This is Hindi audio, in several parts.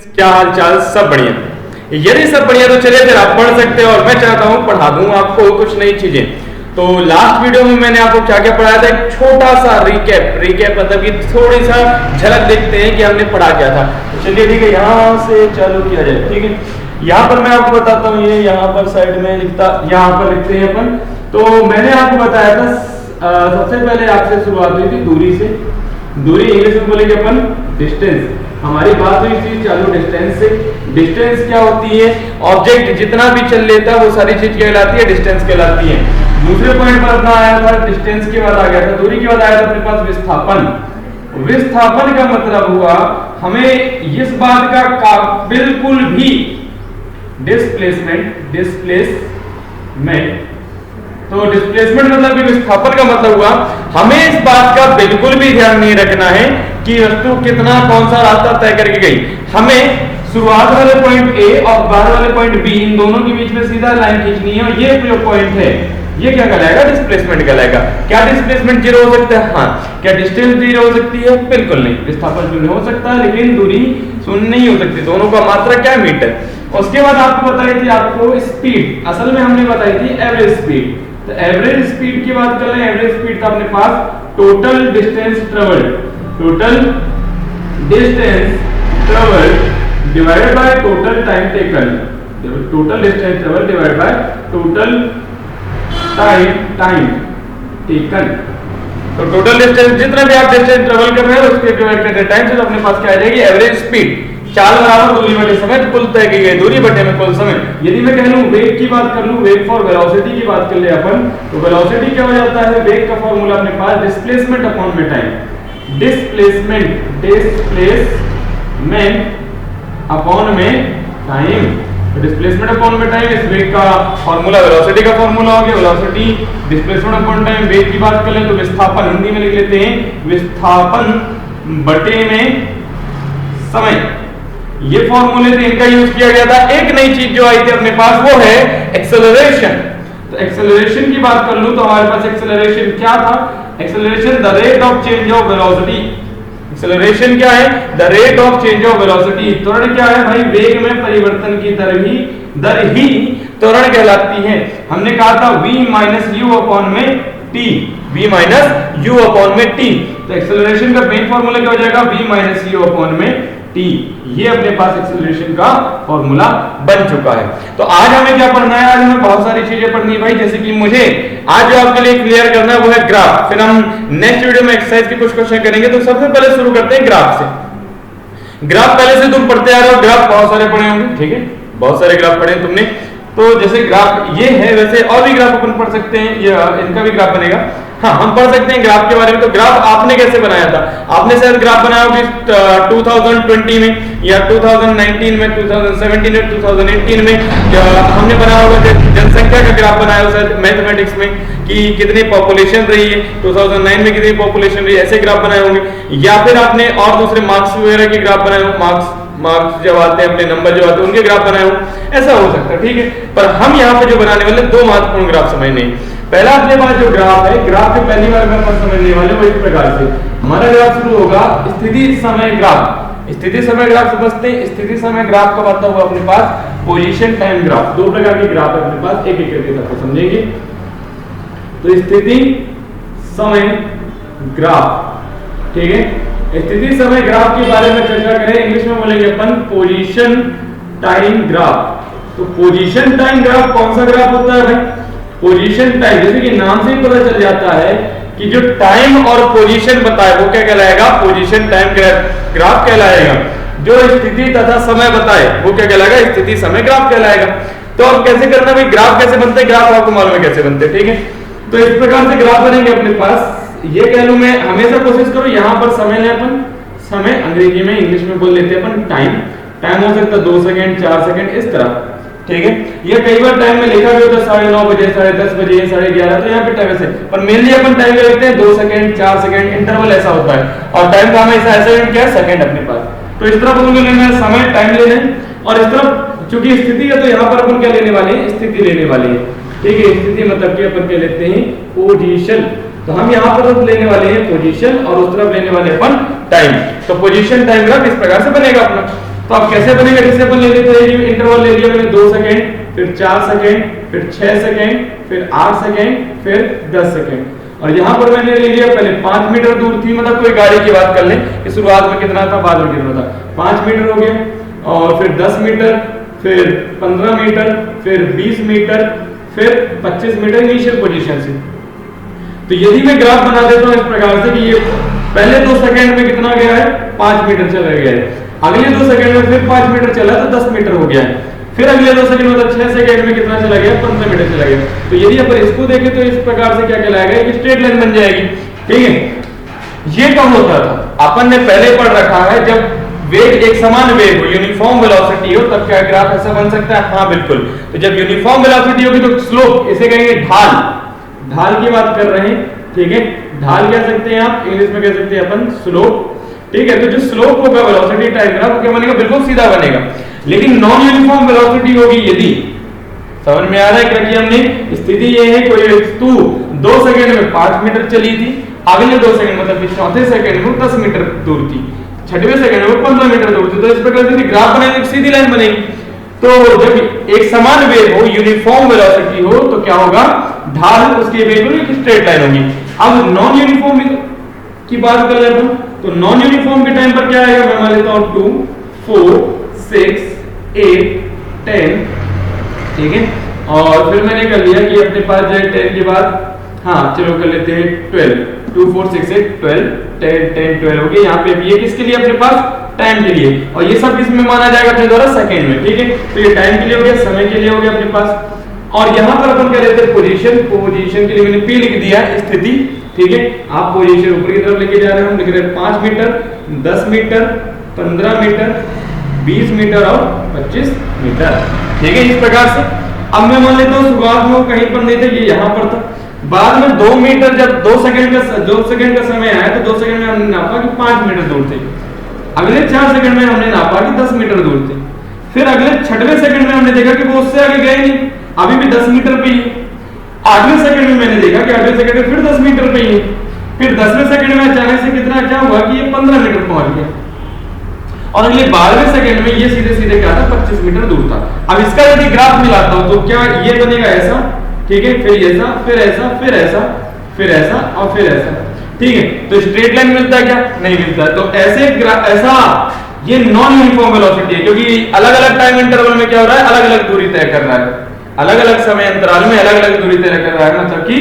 क्या हाल चाल? सब बढ़िया? यदि सब बढ़िया तो चलिए फिर आप पढ़ सकते हो और मैं चाहता हूं पढ़ा दूं आपको कुछ नई चीजें। तो लास्ट वीडियो में मैंने आपको क्या क्या पढ़ाया था, एक छोटा सा रिकैप मतलब कि थोड़ी सा झलक देखते हैं कि हमने पढ़ा क्या था। तो चलिए ठीक है, यहाँ से चालू किया जाए। ठीक है, यहाँ पर मैं आपको बताता हूँ, ये यहाँ पर साइड में यहाँ पर लिखते हैं अपन। तो मैंने आपको बताया था सबसे पहले आपसे शुरुआत हुई थी दूरी से। दूरी इंग्लिश में बोलेंगे अपन डिस्टेंस। हमारी बात हुई थी चालू डिस्टेंस से। डिस्टेंस क्या होती है? ऑब्जेक्ट जितना भी चल लेता है वो सारी चीज कहलाती है डिस्टेंस कहलाती है। दूसरे पॉइंट पर अपना आया था, डिस्टेंस के बाद आ गया था, दूरी के बाद आया था अपने पास विस्थापन। विस्थापन का मतलब हुआ हमें इस बात का बिल्कुल भी डिस्प्लेसमेंट तो डिस्प्लेसमेंट मतलब कि विस्थापन का मतलब हुआ हमें इस बात का बिल्कुल भी ध्यान नहीं रखना है कि वस्तु कितना कौन सा रास्ता तय करके गई। हमें शुरुआत वाले पॉइंट ए और बाहर वाले पॉइंट बी, इन दोनों के बीच में सीधा लाइन खींचनी है और ये जो पॉइंट है ये क्या कहलाएगा? डिस्प्लेसमेंट कहलाएगा। क्या डिस्प्लेसमेंट जीरो हो सकता है? हाँ। क्या डिस्टेंस जीरो हो सकती है? बिल्कुल नहीं। विस्थापन शून्य हो सकता है लेकिन दूरी शून्य नहीं हो सकती। दोनों का मात्रा क्या है? मीटर। उसके बाद आपको बताई थी आपको स्पीड, असल में हमने बताई थी एवरेज स्पीड। तो एवरेज स्पीड की बात कर रहे हैं। एवरेज स्पीड था अपने पास total distance travelled divided by total time taken. Total distance travelled divided by total time taken. तो टोटल डिस्टेंस जितना भी आप डिस्टेंस ट्रेवल कर रहे हैं उसके डिवाइड करके टाइम से तो अपने पास क्या आ जाएगी? Average speed. चाल बराबर दूरी बटे समय, कुल तय की गई दूरी बटे में कुल समय। यदि मैं कह लूं वेग की बात कर लूं, वेग फॉर वेलोसिटी की बात कर ले अपन, तो वेलोसिटी क्या हो जाता है? वेग का फार्मूला अपने पास डिस्प्लेसमेंट अपॉन में टाइम। डिस्प्लेसमेंट अपॉन में टाइम। डिस्प्लेसमेंट अपॉन में टाइम, इस वेग का फार्मूला वेलोसिटी का फार्मूला हो गया। Velocity displacement upon time. वेग की बात करें तो विस्थापन, हिंदी में लिख लेते हैं विस्थापन बटे में समय। ये फॉर्मूले थे, इनका यूज किया गया था। एक नई चीज जो आई थी अपने पास वो है एक्सेलरेशन। तो एक्सेलरेशन की बात कर लूं तो हमारे पास एक्सेलरेशन क्या था? Acceleration the rate of change of velocity. Acceleration क्या है? The rate of change of velocity. त्वरण क्या है भाई? वेग में परिवर्तन की दर ही त्वरण कहलाती है। हमने कहा था v माइनस यू अपॉन में t। v minus you upon में t। तो एक्सेलरेशन का मेन फॉर्मूला क्या हो जाएगा? v माइनस यू अपॉन में t। ये अपने पास एक्सेलरेशन का फॉर्मूला बन चुका है। तो आज हमें क्या पढ़ना है? आज हमें बहुत सारी चीजें पढ़नी है भाई। जैसे कि मुझे आज जो आपके लिए क्लियर करना है वो है ग्राफ। फिर हम नेक्स्ट वीडियो में एक्सरसाइज के कुछ क्वेश्चन करेंगे। तो सबसे पहले शुरू करते हैं ग्राफ से। ग्राफ पहले से तुम पढ़ते आ रहे हो, ग्राफ बहुत सारे पढ़े होंगे, ठीक है, बहुत सारे ग्राफ पढ़े तुमने। तो जैसे ग्राफ ये है, वैसे और भी ग्राफ अपन पढ़ सकते हैं, ये इनका भी ग्राफ बनेगा। हाँ, हम पढ़ सकते हैं ग्राफ के बारे में। तो ग्राफ आपने कैसे बनाया था? आपने शायद ग्राफ बनाया होगा 2020 में या 2019 में, 2017 में, 2018 में हमने बनाया होगा जनसंख्या का ग्राफ बनाया शायद मैथमेटिक्स में कि कितनी पॉपुलेशन रही है, 2009 में कितनी पॉपुलेशन रही है, ऐसे ग्राफ बनाए होंगे। या फिर आपने और दूसरे मार्क्स वगैरह के ग्राफ बनाए हो, मार्क्स जब आते हैं, अपने नंबर जो आते हैं उनके ग्राफ बनाए हो, ऐसा हो सकता है, ठीक है। पर हम यहाँ पे जो बनाने वाले दो महत्वपूर्ण ग्राफ समझने। पहला अपने पास जो ग्राफ है, ग्राफ के पहली बार में अपन समझने वाले वो इस प्रकार से हमारा ग्राफ शुरू होगा स्थिति समय ग्राफ। स्थिति समय ग्राफ समझते हैं। स्थिति समय ग्राफ का मतलब हुआ अपने पास पोजीशन टाइम ग्राफ। दो प्रकार के ग्राफ है अपने पास, एक एक करके सबको समझेंगे। तो स्थिति समय ग्राफ, ठीक है। स्थिति समय ग्राफ के बारे में चर्चा करें, इंग्लिश में बोलेंगे अपन पोजीशन टाइम ग्राफ। तो पोजीशन टाइम ग्राफ कौन सा ग्राफ होता है भाई? पोजीशन टाइम, जैसे कि नाम से ही पता चल जाता है कि जो टाइम और पोजीशन बताए वो क्या कहलाएगा? पोजीशन टाइम ग्राफ कहलाएगा। जो स्थिति तथा समय बताए वो क्या कहलाएगा? स्थिति समय ग्राफ कहलाएगा। तो अब कैसे करना भाई? ग्राफ कैसे बनते हैं? ग्राफ आपको मालूम है कैसे बनते हैं, ठीक है। तो इस प्रकार से ग्राफ बनेंगे अपने पास। ये कह लूं मैं, हमेशा कोशिश करो यहाँ पर समय लें अपन। समय अंग्रेजी में, इंग्लिश में बोल लेते हैं अपन टाइम। टाइम हो सकता है 2 सेकंड, 4 सेकंड, इस तरह, ठीक है। ये कई बार टाइम में लिखा भी होता है 9:30 बजे, 10:30 बजे, 11:30, तो यहाँ पे टाइम ऐसे। पर मेनली अपन टाइम का लिखते हैं 2 सेकंड, 4 सेकंड, इंटरवल ऐसा होता है। और टाइम का हमेशा ऐसा यूनिट क्या है? सेकंड अपने पास। तो इस तरफ अपन को लेना है समय, टाइम लेना है। और इस तरफ चूंकि स्थिति है तो यहाँ पर अपन क्या लेने वाले हैं? स्थिति लेने वाले हैं, ठीक है। स्थिति मतलब कि अपन क्या लेते हैं? पोजीशन। तो हम यहाँ पर लेने वाले हैं पोजीशन और उस तरफ लेने वाले अपन टाइम। तो पोजीशन टाइम ग्राफ इस प्रकार से बनेगा अपना। तो अब कैसे बनेगा, जैसे अपन ले लेते हैं कि इंटरवल ले लिया मैंने 2 सेकंड, फिर 4 सेकंड, फिर 6 सेकंड, फिर 8 सेकंड, फिर 10 सेकंड। और यहां पर मैंने ले लिया पहले 5 मीटर दूर थी, मतलब कोई गाड़ी की बात कर लें कि शुरुआत में कितना था, बाद में कितना था, 5 मीटर हो गया, और फिर 10 मीटर, फिर 15 मीटर, फिर 20 मीटर, फिर 25 मीटर इनिशियल पोजीशन से। तो यदि मैं ग्राफ बना देता हूं इस प्रकार से कि ये पहले 2 सेकंड में कितना गया है, 5 मीटर चला गया है, अगले 2 सेकंड में फिर 5 मीटर चला तो 10 मीटर हो गया है, फिर अगले 2 सेकंड मतलब 6 सेकंड में कितना चला गया, 15 मीटर चला गया। तो यदि अपन इसको देखें तो इस प्रकार से क्या कहलाएगा, एक स्ट्रेट लाइन बन जाएगी। ठीक है, ये कब होता था, अपन ने पहले पढ़ रखा है, जब वेग एक समान वेग हो, यूनिफॉर्म वेलोसिटी हो, तब क्या ग्राफ ऐसा बन सकता है। हाँ बिल्कुल, तो जब यूनिफॉर्म वेलोसिटी होगी तो स्लोप, इसे कहेंगे ढाल, ढाल की बात कर रहे हैं। ठीक है, ढाल कह सकते हैं आप, इंग्लिश में कह सकते हैं अपन स्लोप। ठीक है, तो जो स्लोप होगा वेलोसिटी टाइम ग्राफ क्या बनेगा, बिल्कुल सीधा बनेगा। लेकिन नॉन यूनिफॉर्म वेलोसिटी होगी, यदि समझ में आ रहा है क्या कि हमने स्थिति ये है, कोई वस्तु 2 सेकंड में 5 मीटर चली थी, अगले 2 सेकंड मतलब चौथे सेकंड में 10 मीटर दूर थी, छठवें सेकंड में 15 मीटर दूर थी। तो इस प्रकार से ग्राफ बनेगी, सीधी लाइन बनेगी। तो जब एक समान वेग हो, यूनिफॉर्म वेलोसिटी हो, तो क्या होगा, ढाल उसके वेग में एक स्ट्रेट लाइन होगी। अब नॉन यूनिफॉर्म की बात कर लेते हैं, तो नॉन यूनिफॉर्म के टाइम पर क्या आएगा, मैं मान लेता हूं 2, 4, 6, 8, 10। ठीक है, और फिर मैंने कर लिया कि अपने पास जो है 10 के बाद, हाँ चलो कर लेते हैं 12, 2, 4, 6, 8, 12, 10, 12 हो गए। यहाँ पे ये किसके लिए, अपने पास टाइम के लिए, और ये सब किसमें माना जाएगा अपने द्वारा, सेकंड में। ठीक है, तो ये टाइम के लिए हो गया, समय के लिए हो गया अपने पास। और यहाँ पर अपन क्या लेते हैं, पोजीशन, पोजीशन के लिए मैंने P लिख दिया है, स्थिति। ठीक है, आप पोजीशन ऊपर की तरफ लेके जा रहे हैं, हम लिख रहे हैं 5 मीटर, 10 मीटर, 15 मीटर, 20 मीटर और 25 मीटर। ठीक है, इस प्रकार से। अब मैं मान लेता हूँ शुरुआत में वो कहीं पर नहीं था, ये यहाँ पर था, बाद में 2 मीटर, जब 2 सेकंड का समय आया तो 2 सेकंड में हमने नापा कि 5 मीटर दूर थे, अगले 4 सेकंड में हमने नापा कि 10 मीटर दूर थे, फिर अगले 6वें सेकंड में हमने देखा कि वो उससे आगे गए नहीं, अभी भी 10 मीटर पे ही। 8वें सेकंड में मैंने देखा कि 8वें सेकंड में फिर 10 मीटर पे ही, फिर 10वें सेकंड में अचानक से कितना क्या हुआ कि ये 15 मीटर पहुंच गया, और अगले 12वें सेकंड में ये सीधे सीधे क्या था, 25 मीटर दूर था। अब इसका यदि ग्राफ मिलाता हूं तो क्या ये बनेगा ऐसा, ठीक है, फिर ऐसा, फिर ऐसा, फिर ऐसा, फिर ऐसा और फिर ऐसा। ठीक है, तो स्ट्रेट लाइन मिलता है क्या, नहीं मिलता। तो ऐसे ऐसा ये नॉन यूनिफॉर्म वेलोसिटी है, क्योंकि अलग अलग टाइम इंटरवल में क्या हो रहा है, अलग अलग दूरी तय कर रहा है, अलग अलग समय अंतराल में अलग अलग दूरी तय कर रहा है, मतलब कि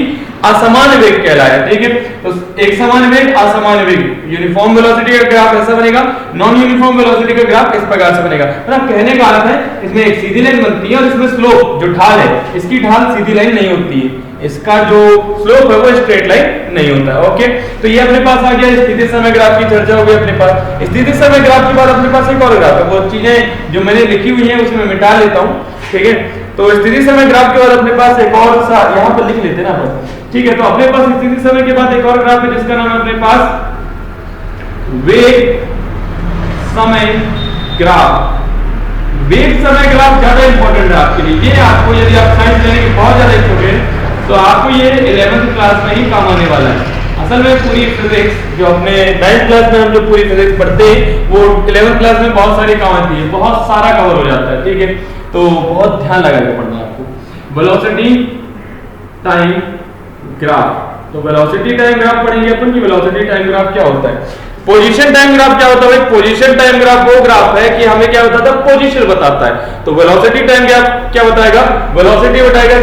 असमान वेग कहलाया। ठीक है, तो एक समान वेग, असमान वेग, यूनिफॉर्म वेलोसिटी का ग्राफ ऐसा बनेगा, नॉन यूनिफॉर्म वेलोसिटी का ग्राफ इस प्रकार से बनेगा। मतलब कहने का अर्थ है, इसमें एक सीधी लाइन बनती है और इसमें स्लोप, जो ढाल है, इसकी ढाल सीधी लाइन नहीं होती है, इसका जो स्लोप है वो स्ट्रेट लाइन नहीं होता है। ओके, तो ये अपने पास आ गया स्थिति समय ग्राफ की चर्चा हो गई अपने पास। स्थिति समय ग्राफ के बाद अपने पास एक और ग्राफ है, वो चीजें जो मैंने लिखी हुई हैं उसमें मिटा लेता हूं। ठीक है, तो स्थिति समय ग्राफ के बाद अपने पास एक और सा यहां पर लिख लेते हैं ना अपन। ठीक है, तो अपने पास स्थिति समय के बाद एक और ग्राफ है जिसका नाम है अपने पास वेग समय ग्राफ। वेग समय ग्राफ ज्यादा इंपॉर्टेंट है आपके लिए, ये आपको यदि आप साइंस लेने के बहुत ज्यादा इच्छुक हैं तो आपको ये 11th क्लास में ही काम आने वाला है। असल में पूरी फिजिक्स जो अपने 9th क्लास में हम जो पूरी फिजिक्स पढ़ते हैं वो 11th क्लास में बहुत सारी काम आती है, बहुत सारा कवर हो जाता है। ठीक है, तो बहुत ध्यान लगा के पढ़ना है आपको। वेलोसिटी टाइम ग्राफ, तो वेलोसिटी टाइम ग्राफ पढ़ेंगे अपन कि वेलोसिटी टाइम ग्राफ क्या होता है। पोजीशन टाइम ग्राफ क्या होता है, पोजीशन टाइम ग्राफ वो ग्राफ है कि हमें क्या बताता है, पोजीशन बताता है। तो वेलोसिटी टाइम ग्राफ क्या बताएगा, वेलोसिटी बताएगा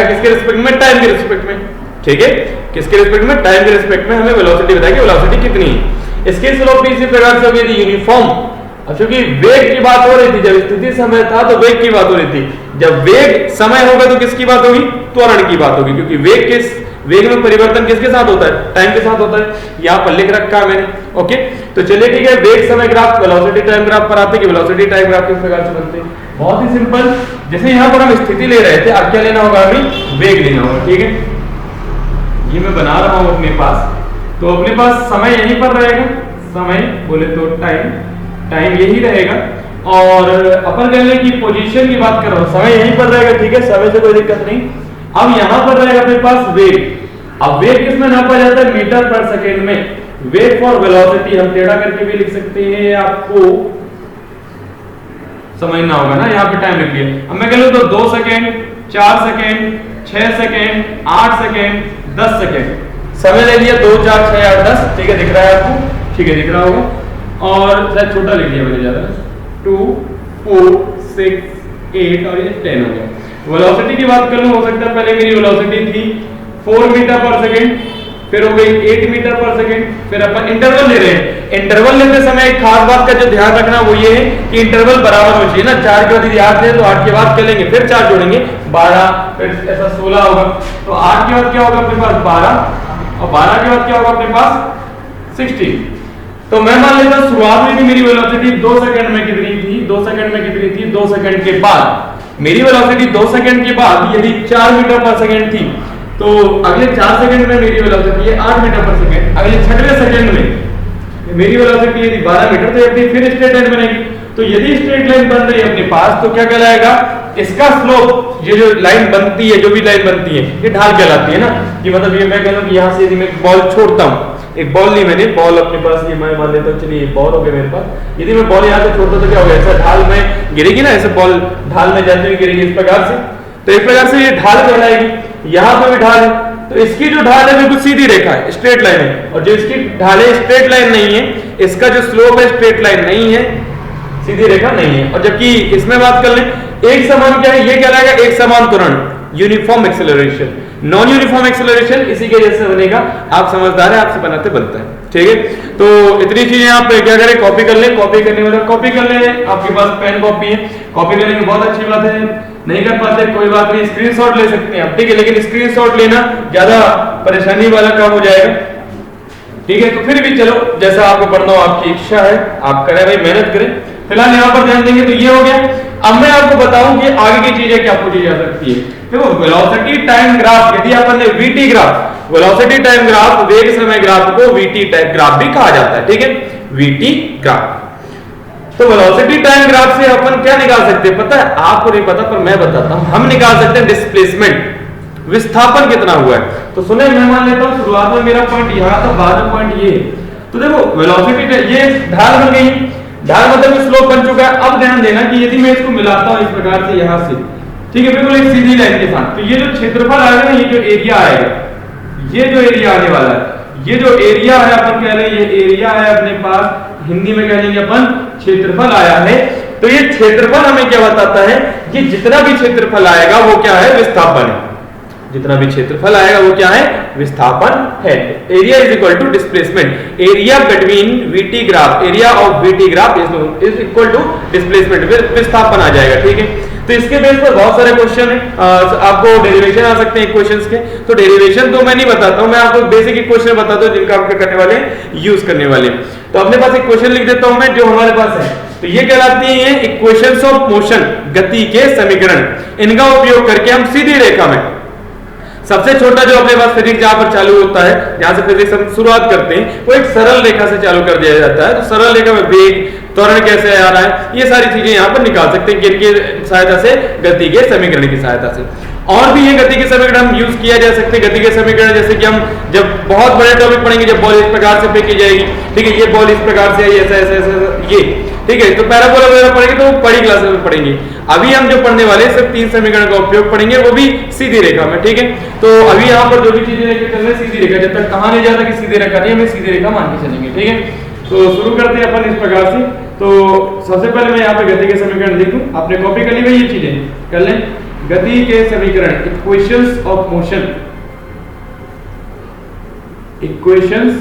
किसके रिस्पेक्ट में, टाइम के रिस्पेक्ट में। ठीक है, किसके रिस्पेक्ट में, टाइम के रिस्पेक्ट में हमें वेलोसिटी बताएगी, वेलोसिटी कितनी है। इसके स्लोप भी इसी प्रकार से होगी यदि यूनिफॉर्म। अब क्योंकि वेग की बात हो रही थी, जब स्थिति समय था तो वेग की बात हो रही थी, जब वेग समय होगा तो किसकी बात होगी, त्वरण की बात होगी, क्योंकि वेग में परिवर्तन किसके साथ होता है, टाइम के साथ होता है। यहां पर लिख रखा है मैंने। ओके, तो चलिए ठीक है, वेग समय ग्राफ वेलोसिटी टाइम ग्राफ पर आते हैं कि वेलोसिटी टाइम ग्राफ किस प्रकार से बनते हैं। बहुत ही सिंपल, जैसे यहां पर हम स्थिति ले रहे थे, अब क्या लेना होगा, हमें वेग लेना होगा। ठीक है, ये मैं बना रहा हूं अपने पास, तो अपने पास समय यहीं पर रहेगा, समय बोले तो टाइम यही रहेगा, और अपन कह लें कि पोजीशन की बात कर रहा हूं, समय यहीं पर रहेगा। ठीक है, समय से कोई दिक्कत नहीं। अब यहां पर रहेगा अपने पास वेग। अब वेग किसमें नापा जाता है, मीटर पर सेकेंड में। वेग फॉर वेलोसिटी हम टेढ़ा करके भी लिख सकते हैं, आपको समझना होगा ना, यहाँ पे टाइम लिख लिया। अब मैं कह लूँ तो 2 second, 4 second, 6 second, 8 second, 10 second, समय ले लिया 2 4 6 8 10। ठीक है, दिख रहा है आपको? ठीक है, दिख रहा होगा। और शायद छोटा लिख लिया मैंने ज्यादा, 2 4 6 8 और ये 10 हो गया। वेलोसिटी की बात कर लूं, हो सकता है पहले मेरी वेलोसिटी थी 4 मीटर पर सेकेंड, फिर हो गई 8 मीटर पर सेकेंड, फिर अपन इंटरवल ले रहे हैं। इंटरवल लेते समय एक खास बात का जो ध्यान रखना वो ये है कि इंटरवल बराबर होना चाहिए ना। 4 के बाद यदि 8 है तो 8 के बाद क्या लेंगे, फिर 4 जोड़ेंगे 12, फिर ऐसा 16 होगा। तो 8 के बाद क्या होगा अपने पास 12, और 12 के बाद क्या होगा अपने पास 16। तो मैं मान लेता हूं शुरुआत में भी मेरी वेलोसिटी 2 सेकंड में कितनी थी, 2 सेकंड में कितनी थी, 2 सेकंड के बाद मेरी वेलोसिटी 2 सेकंड के बाद यदि 4 मीटर पर सेकंड थी, तो अगले 4 सेकंड में मेरी वेलोसिटी है 8 मीटर पर सेकंड। अगले 6वें सेकंड में मेरी वेलोसिटी यदि 12 मीटर, तो अपनी फिर स्ट्रेट लाइन बनेगी। तो यदि स्ट्रेट लाइन बन रही है अपने पास, तो क्या कहलाएगा, इसका स्लोप, ये जो लाइन बनती है, जो भी लाइन बनती है, ये ढाल कहलाती है ना। कि मतलब ये मैं कह रहा हूं कि यहाँ से यदि मैं बॉल छोड़ता हूँ, एक बॉल नहीं, मैंने बॉल अपने पास ये मैं मान लेता हूँ, चलिए बॉल हो गया मेरे पास। यदि मैं बॉल यहाँ से छोड़ता तो क्या होगा, ऐसा ढाल में गिरेगी ना, ऐसे बॉल ढाल में जाती हुई गिरेगी इस प्रकार से। तो एक प्रकार से ये ढाल कहलाएगी। यहाँ पे भी ढाल है, तो इसकी जो ढाल है बिल्कुल सीधी रेखा है, स्ट्रेट लाइन है, और जो इसकी ढाल है स्ट्रेट लाइन नहीं है, इसका जो स्लोप है स्ट्रेट लाइन नहीं है, सीधी रेखा नहीं है। और जबकि इसमें बात कर लें, एक समान क्या है, ये कहलाएगा एक समान त्वरण, uniform acceleration. Non uniform acceleration इसी के जैसे बनेगा। आप समझदार है, आपसे बनाते बनता है। ठीक है, तो इतनी चीजें आप क्या करें, कॉपी कर लें। कॉपी करने वाला कॉपी कर लें, आपके पास पेन कॉपी है, कॉपी करने की बहुत अच्छी बात है। नहीं कर पाते कोई बात नहीं, स्क्रीनशॉट ले सकते हैं आप। ठीक है, लेकिन स्क्रीनशॉट लेना ज्यादा परेशानी वाला काम हो जाएगा। ठीक है, तो फिर भी चलो जैसा आपको पढ़ना हो, आपकी इच्छा है, आप करें भाई, मेहनत करें। फिलहाल यहाँ पर ध्यान देंगे। तो ये हो गया। अब मैं आपको बताऊं कि आगे की चीजें क्या पूछी जा सकती है। देखो, वेलोसिटी टाइम ग्राफ, यदि अपन ने VT graph, velocity time graph, वेग समय ग्राफ को वीटी टाइम ग्राफ भी कहा जाता है। ठीक है, वीटी ग्राफ। तो वेलोसिटी टाइम ग्राफ से अपन क्या निकाल सकते हैं पता है? आपको नहीं पता, पर मैं बताता हूं। हम निकाल सकते हैं डिस्प्लेसमेंट, विस्थापन कितना हुआ है। तो सुने, मैं मान लेता हूं शुरुआत में मेरा पॉइंट यहां था, बाद में पॉइंट ये। तो देखो, वेलोसिटी ये ढाल बन गई, ढाल मतलब स्लोप बन चुका है। अब ध्यान देना कि यदि मैं इसको मिलाता हूं इस प्रकार से यहां से, ठीक है, बिल्कुल एक सीधी लाइन के साथ, तो ये जो क्षेत्रफल आएगा ना, ये जो एरिया आएगा, ये जो एरिया आने वाला है, ये जो एरिया है, अपन कह रहे हैं ये एरिया है अपने पास, हिंदी में कह लेंगे अपन क्षेत्रफल आया है। तो ये क्षेत्रफल हमें क्या बताता है कि जितना भी क्षेत्रफल आएगा वो क्या है, विस्थापन है। जितना भी क्षेत्रफल आएगा वो क्या है, विस्थापन है। Area is equal to displacement, area between VT graph, area of VT graph is equal to displacement, विस्थापन आ जाएगा। ठीक है, तो इसके बेस पर बहुत सारे क्वेश्चन है, आपको डेरिवेशन आ सकते हैं क्वेश्चंस के। तो डेरिवेशन तो मैं नहीं बताता हूं, मैं आपको बेसिक क्वेश्चन बताता हूं जिनका आपके करने वाले यूज करने वाले। तो अपने पास एक क्वेश्चन लिख देता हूं मैं, जो हमारे पास है। तो ये कहलाती है इक्वेशंस ऑफ मोशन, गति के समीकरण। इनका उपयोग करके हम सीधी रेखा में, सबसे छोटा जो अपने पास फिजिक्स जहां पर चालू होता है, जहां से फिजिक्स हम शुरुआत करते हैं, वो एक सरल रेखा से चालू कर दिया जाता है। तो सरल रेखा में वेग, त्वरण कैसे आ रहा है, ये सारी चीजें यहाँ पर निकाल सकते हैं किनकी सहायता से, गति के समीकरण की सहायता से। और भी ये गति के समीकरण हम यूज किया जा सकते हैं। गति के समीकरण जैसे कि हम जब बहुत बड़े टॉपिक पढ़ेंगे, जब बॉल इस प्रकार से फेंकी जाएगी, ठीक है, ये बॉल इस प्रकार से ऐसा ऐसा ऐसा ये, ठीक है, तो पैराबोला वगैरह पढ़ेंगे तो बड़ी क्लासेस में पढ़ेंगे। अभी हम जो पढ़ने वाले सिर्फ 3 समीकरण का उपयोग पढ़ेंगे, वो भी सीधी रेखा में। ठीक है, तो अभी यहाँ पर जो भी चीजें लेकर चल रहे हैं सीधी रेखा, जब तक कहा नहीं जाता कि सीधी रेखा नहीं, हमें सीधी रेखा मान के चलेंगे। ठीक है, तो शुरू करते हैं अपन इस प्रकार से। तो सबसे पहले मैं यहाँ पे गति के समीकरण लिखूं, आपने कॉपी कर ली भाई, ये चीजें कर लें। गति के समीकरण, equations of motion, equations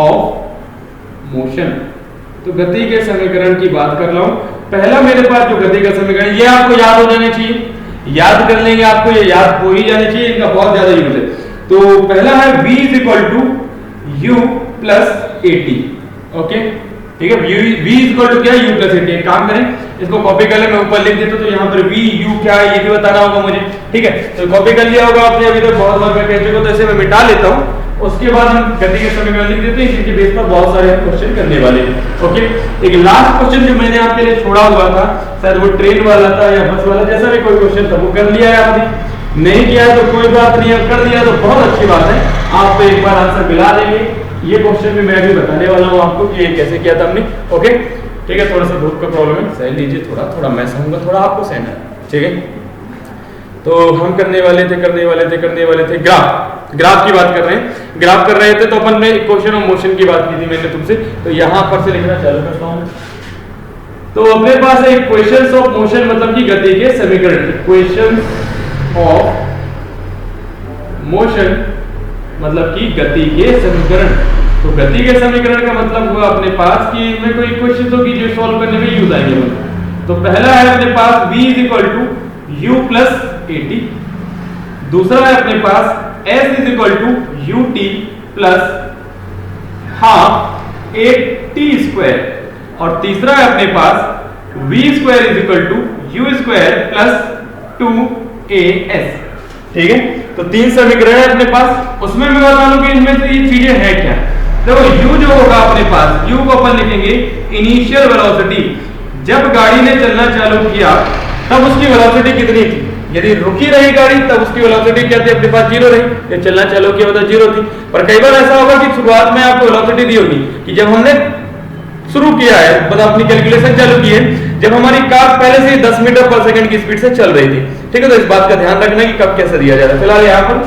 of motion. तो गति के समीकरण की बात कर रहा हूं। पहला मेरे पास जो गति का समीकरण, ये आपको याद हो जाना चाहिए, याद कर लेंगे, आपको ये याद हो ही जाना चाहिए, इनका बहुत ज्यादा यूज है। तो पहला है v is equal to u plus at. Okay, ठीक है, v इज इक्वल टू क्या है, u प्लस एटी। एक काम करें, इसको कॉपी कर ले, मैं ऊपर लिख देता हूं, तो यहाँ पर v u क्या है ये भी बताना होगा मुझे। ठीक है, तो कॉपी कर लिया होगा आपने, अभी तक बहुत बार मैं कह चुका हूं, तो इसे मैं मिटा लेता हूं। उसके बाद हम गति के समीकरण लिख देते हैं, जिसके बेस पर बहुत सारे क्वेश्चन करने वाले हैं। ओके, एक लास्ट क्वेश्चन जो मैंने आपके लिए छोड़ा हुआ था, शायद वो ट्रेन वाला था या बस वाला, जैसा भी कोई क्वेश्चन था, वो कर लिया है आपने। नहीं किया है तो कोई बात नहीं, अब कर दिया तो बहुत अच्छी बात है, आप एक बार आंसर मिला देंगे। ये क्वेश्चन भी मैं भी बताने वाला हूं आपको कि ये कैसे किया था हमने। ओके, ठीक है, थोड़ा सा धूप का प्रॉब्लम है, सह लीजिए, थोड़ा मैं सहूंगा, थोड़ा आपको सहना है, ठीक है। तो हम करने वाले थे ग्राफ की बात कर रहे हैं, ग्राफ कर रहे थे तो अपन ने इक्वेशन ऑफ मोशन की बात की थी मैंने तुमसे, तो यहां पर से लिखना चालू करता हूं। तो अपने पास है इक्वेशंस ऑफ मोशन मतलब कि गति के समीकरण, इक्वेशंस ऑफ मोशन मतलब कि गति के समीकरण। तो गति के समीकरण का मतलब हुआ अपने पास कि इनमें कोई इक्वेशन होगी जो सॉल्व करने में यूज आएंगे। तो पहला है अपने पास v = u + at, दूसरा है अपने पास s = ut + ½ at², और तीसरा है अपने पास v² = u² + 2as। ठीक है, तो तीन समीकरण है अपने पास, उसमें मैं बता दूं कि इनमें से ये चीजें हैं क्या। देखो u जो होगा अपने पास, u को अपन लिखेंगे इनिशियल वेलोसिटी, जब गाड़ी ने चलना चालू किया तब उसकी वेलोसिटी कितनी थी, यदि रुकी रही गाड़ी तब उसकी वेलोसिटी क्या थी, अपने पास 0 रही, ये चलना चालू किया मतलब 0 थी। पर कई बार ऐसा होगा कि शुरुआत में आपको वेलोसिटी दी होगी कि जब हमने शुरू किया है, मतलब अपनी कैलकुलेशन चालू की है, जब हमारी कार पहले से 10 मीटर पर सेकंड की स्पीड से चल रही थी, ठीक है। तो इस बात का ध्यान रखना कि कब कैसे दिया जाता है। फिलहाल यहाँ पर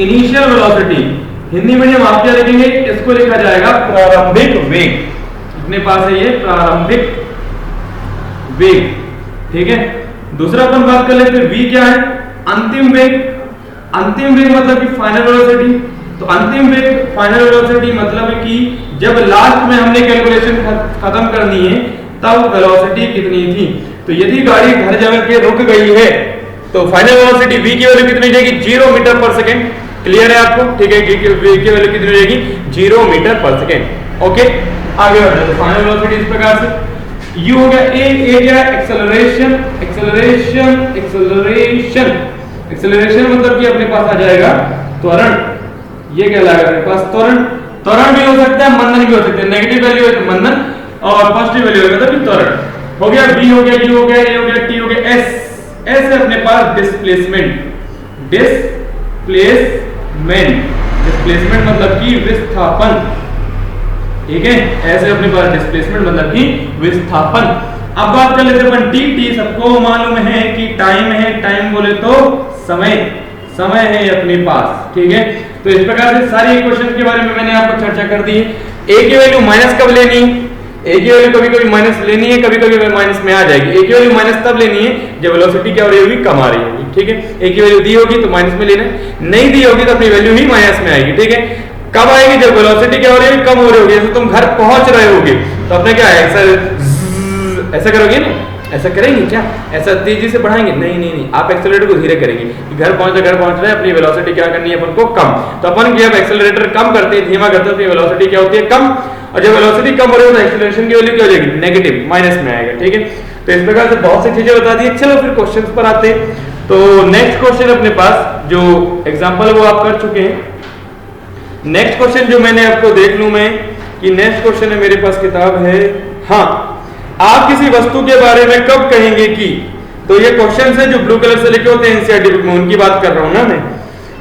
इनिशियल वेलोसिटी, हिंदी मीडियम आप क्या लिखेंगे, इसको लिखा जाएगा प्रारंभिक वेग, अपने पास है ये प्रारंभिक वेग, ठीक है। दूसरा अपन बात कर लेते हैं v क्या है, अंतिम वेग। अंतिम वेग मतलब कि फाइनल वेलोसिटी। तो अंतिम वेग फाइनल वेलोसिटी मतलब है कि जब लास्ट में हमने कैलकुलेशन खत्म करनी है तब वेलोसिटी कितनी थी। तो यदि गाड़ी घर जाकर के रुक गई है तो फाइनल वेलोसिटी v की वैल्यू कितनी जाएगी, 0 मीटर पर सेकंड। क्लियर है आपको, ठीक है। v की वैल्यू कितनी जाएगी, 0 मीटर पर सेकंड। ओके, आगे बढ़ते हैं। फाइनल वेलोसिटी इस प्रकार से u हो गया, a क्या है, एक्सेलरेशन। एक्सेलरेशन मतलब कि अपने पास आ जाएगा त्वरण, ये क्या लगा अपने पास त्वरण। त्वरण भी हो सकता है, मंदन भी हो सकता है। नेगेटिव वैल्यू है तो मंदन और पॉजिटिव वैल्यू है मतलब त्वरण। हो गया v हो गया, u हो गया, a हो गया, t हो गया, s है अपने पास डिस्प्लेसमेंट। डिस्प्लेसमेंट मतलब कि विस्थापन, ठीक है। ऐसे अपने पास डिस्प्लेसमेंट मतलब कि विस्थापन। अब बात कर लेते हैं टी। सबको मालूम है कि टाइम है, टाइम बोले तो समय है अपने पास, ठीक है। तो इस प्रकार से सारी इक्वेशन के बारे में मैंने आपको चर्चा कर दी है। ए की वैल्यू माइनस कब लेनी, ए की वैल्यू कभी कभी माइनस लेनी है, कभी कभी माइनस में आ जाएगी। ए की वैल्यू माइनस तब लेनी है जब वेलोसिटी क्या हो रही होगी, कम आ रही होगी, ठीक है। ए की वैल्यू दी होगी तो माइनस में लेना, नहीं दी होगी तो अपनी वैल्यू ही माइनस में आएगी, ठीक है। कब आएगी, जब वेलोसिटी क्या हो रही है, कम हो रही होगी। जैसे तुम घर पहुंच रहे होगे तो अपने क्या है, ऐसा करोगे ना, ऐसा करेंगे क्या, ऐसा तेजी से बढ़ाएंगे, नहीं, आप एक्सेलरेटर को धीरे करेंगे। घर पहुंच रहे हैं, अपनी वेलोसिटी क्या करनी है अपन को, कम। तो अपन जब एक्सेलरेटर कम करते हैं, धीमा करते हैं, तो वेलोसिटी क्या होती है, कम। और जब वेलोसिटी कम हो रही है तो एक्सेलरेशन की वैल्यू क्या हो जाएगी, नेगेटिव, माइनस में आएगा, ठीक है। तो इस प्रकार से बहुत सी चीजें बता दी। चलो फिर क्वेश्चंस पर आते हैं। तो नेक्स्ट क्वेश्चन अपने पास जो एग्जांपल वो आप कर चुके हैं। नेक्स्ट क्वेश्चन जो मैंने आपको देख लूं मैं कि नेक्स्ट क्वेश्चन है मेरे पास, किताब है, हाँ, आप किसी वस्तु के बारे में कब कहेंगे कि। तो ये क्वेश्चन है जो ब्लू कलर से लिखे होते हैं एनसीईआरटी बुक में, उनकी बात कर रहा हूं ना मैं।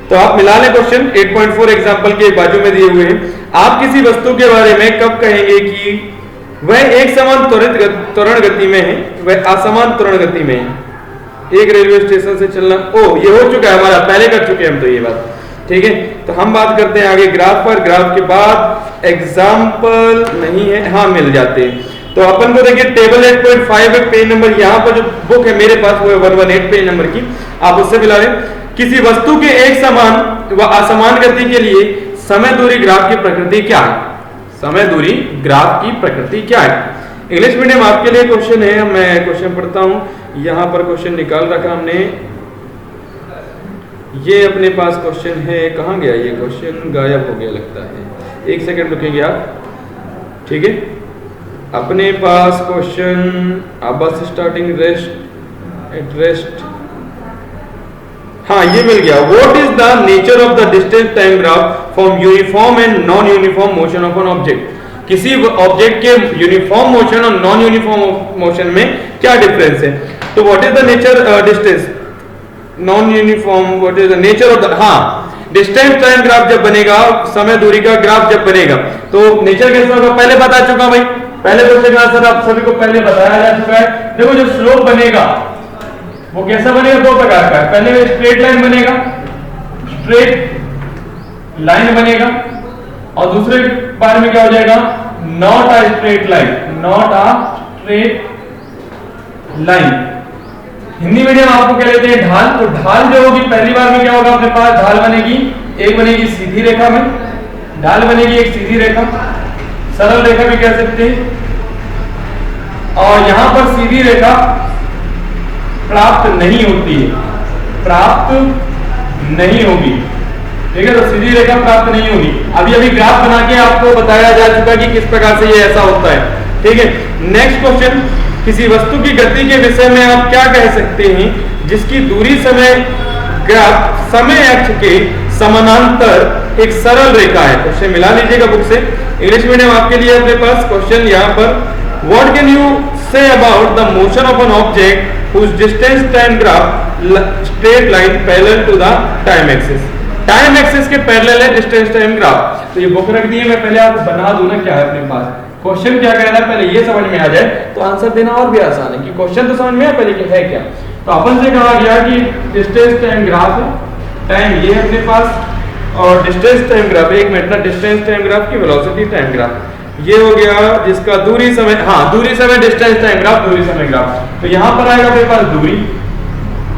तो आप मिला लें क्वेश्चन 8.4 एग्जांपल के बाजू में दिए हुए हैं। आप किसी वस्तु के बारे में कब कहेंगे कि वह एक समान त्वरण गति में है, वह असमान त्वरण गति में है। एक रेलवे स्टेशन से चलना, ओ ये हो चुका है हमारा, पहले कर चुके हैं हम तो ये बात, ठीक है। तो हम बात करते हैं आगे ग्राफ पर। ग्राफ के बाद एग्जाम्पल नहीं है, हाँ मिल जाते हैं। तो अपन को देखिए टेबल 8.5 है, पेज नंबर यहाँ पर जो बुक है मेरे पास वो है 118 पेज नंबर की, आप उससे मिला लें। किसी वस्तु के एक समान व असमान गति के लिए समय दूरी ग्राफ की प्रकृति क्या है, समय दूरी ग्राफ की प्रकृति क्या है। इंग्लिश मीडियम आपके लिए क्वेश्चन है, मैं क्वेश्चन पढ़ता हूं। यहां पर क्वेश्चन निकाल रखा हमने, ये अपने पास क्वेश्चन है, कहां गया ये क्वेश्चन, गायब हो गया लगता है। एक सेकंड रुकेंगे आप, ठीक है। अपने पास क्वेश्चन, अब बस स्टार्टिंग रेस्ट, हाँ ये मिल गया। What is the nature of the distance time graph from uniform and non uniform motion of an object. किसी ऑब्जेक्ट के यूनिफॉर्म मोशन और नॉन यूनिफॉर्म मोशन में क्या डिफरेंस है। तो what is the nature distance non uniform, what is the nature of the, हाँ डिस्टेंस टाइम ग्राफ जब बनेगा, समय दूरी का ग्राफ जब बनेगा तो नेचर कैसा होगा, पहले बता चुका भाई, पहले क्वेश्चन का आंसर आप सभी को पहले बताया जा चुका है। देखो जो स्लोप बनेगा वो कैसा बनेगा, दो प्रकार का है। पहले में स्ट्रेट लाइन बनेगा, स्ट्रेट लाइन बनेगा, और दूसरे बार में क्या हो जाएगा, not a straight line, not a straight line. Hindi medium आपको क्या लेते हैं, ढाल। तो ढाल जो होगी पहली बार में क्या होगा, अपने पास ढाल बनेगी, एक बनेगी सीधी रेखा में, ढाल बनेगी एक सीधी रेखा, सरल रेखा भी कह सकते हैं, और यहां पर सीधी रेखा प्राप्त नहीं होती है, प्राप्त नहीं होगी, ठीक है। तो सीधी रेखा प्राप्त नहीं होगी। अभी ग्राफ बना के आपको बताया जा चुका कि किस प्रकार से ये ऐसा होता है, ठीक है। नेक्स्ट क्वेश्चन, किसी वस्तु की गति के विषय में आप क्या कह सकते हैं जिसकी दूरी समय ग्राफ समय अक्ष के समानांतर एक सरल रेखा है। क्वेश्चन मिला लीजिएगा बुक से। इंग्लिश मीडियम आपके लिए अपने पास क्वेश्चन यहाँ पर, what can you say about the motion of an object whose distance time graph straight line parallel to the time axis। Time axis के पैरेलल है डिस्टेंस टाइम ग्राफ। तो ये बुक रख दी है, मैं पहले आपको बना दूं ना क्या है अपने पास, क्वेश्चन क्या कह रहा है पहले ये समझ में आ जाए तो आंसर देना और भी आसान है कि क्वेश्चन तो समझ में आया पहले कि है क्या। तो अपन से कहा गया कि डिस्टेंस टाइम ग्राफ है, टाइम ये है अपने पास, और डिस्टेंस टाइम ग्राफ, एक मिनट ना, डिस्टेंस टाइम ग्राफ की वेलोसिटी टाइम ग्राफ ये हो गया, जिसका दूरी समय, हाँ दूरी समय डिस्टेंस टाइम ग्राफ, दूरी समय ग्राफ। तो यहां पर आएगा अपने पास दूरी,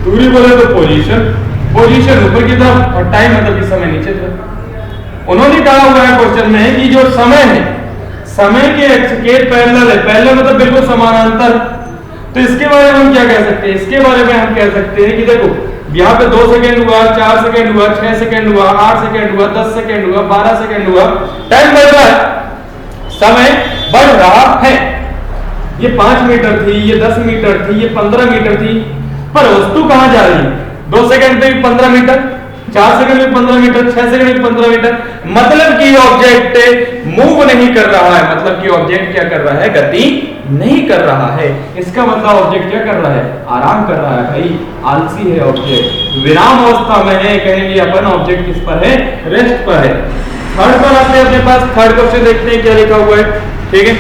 दूरी बोले तो पोजीशन, पोजीशन ऊपर की तरफ और टाइम मतलब कि समय नीचे तरफ। उन्होंने कहा हुआ है क्वेश्चन में कि जो समय है समय के अक्ष के पैरेलल है, पैरेलल मतलब बिल्कुल समानांतर। तो इसके बारे में हम क्या कह सकते हैं, इसके बारे में हम कह सकते हैं कि देखो यहाँ पे 2 सेकेंड हुआ, 4 सेकेंड हुआ, 6 सेकेंड हुआ, 8 सेकेंड हुआ, 10 सेकेंड हुआ, 12 सेकेंड हुआ, टाइम बढ़ रहा है, समय बढ़ रहा है। ये 5 मीटर थी, ये 10 मीटर थी, ये 15 मीटर थी, पर वस्तु कहां जा रही है, 2 सेकंड में भी 15 मीटर, 4 सेकंड में 15 मीटर, 6 सेकंड में 15 मीटर, मतलब कि ऑब्जेक्ट मूव नहीं कर रहा है, मतलब कि ऑब्जेक्ट क्या कर रहा है, गति नहीं कर रहा है। इसका मतलब ऑब्जेक्ट क्या कर रहा है, आराम कर रहा है भाई, आलसी है ऑब्जेक्ट, विराम अवस्था में है, कहेंगे अपन ऑब्जेक्ट किस पर है, रेस्ट पर है। थर्ड पर आते हैं अपने पास, थर्ड क्वेश्चन देखते हैं क्या लिखा हुआ है, ठीक है।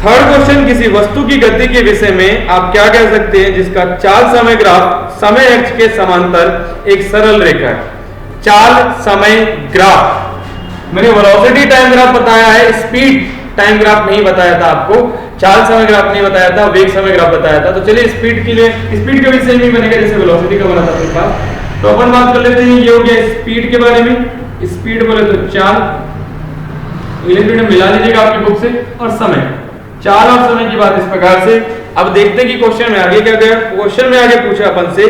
थर्ड क्वेश्चन, किसी वस्तु की गति के विषय में आप क्या कह सकते हैं जिसका चाल समय ग्राफ समय अक्ष के समांतर एक सरल रेखा है। चाल समय ग्राफ, मैंने वेलोसिटी टाइम ग्राफ बताया है, स्पीड टाइम ग्राफ नहीं बताया था आपको, चाल समय ग्राफ नहीं बताया था, वेग समय ग्राफ बताया था। तो चलिए स्पीड के लिए, स्पीड के विषय में बनेगा जैसे वेलोसिटी का बना था अपने पास। तो अपन बात कर लेते हैं, ये हो गया स्पीड के बारे में। स्पीड बोले तो चाल, इंग्लिश मीडियम मिला लीजिएगा आपकी बुक से, और समय, चाल और समय की बात इस प्रकार से। अब देखते हैं कि क्वेश्चन में आगे क्या गया। क्वेश्चन में आगे पूछा अपन से,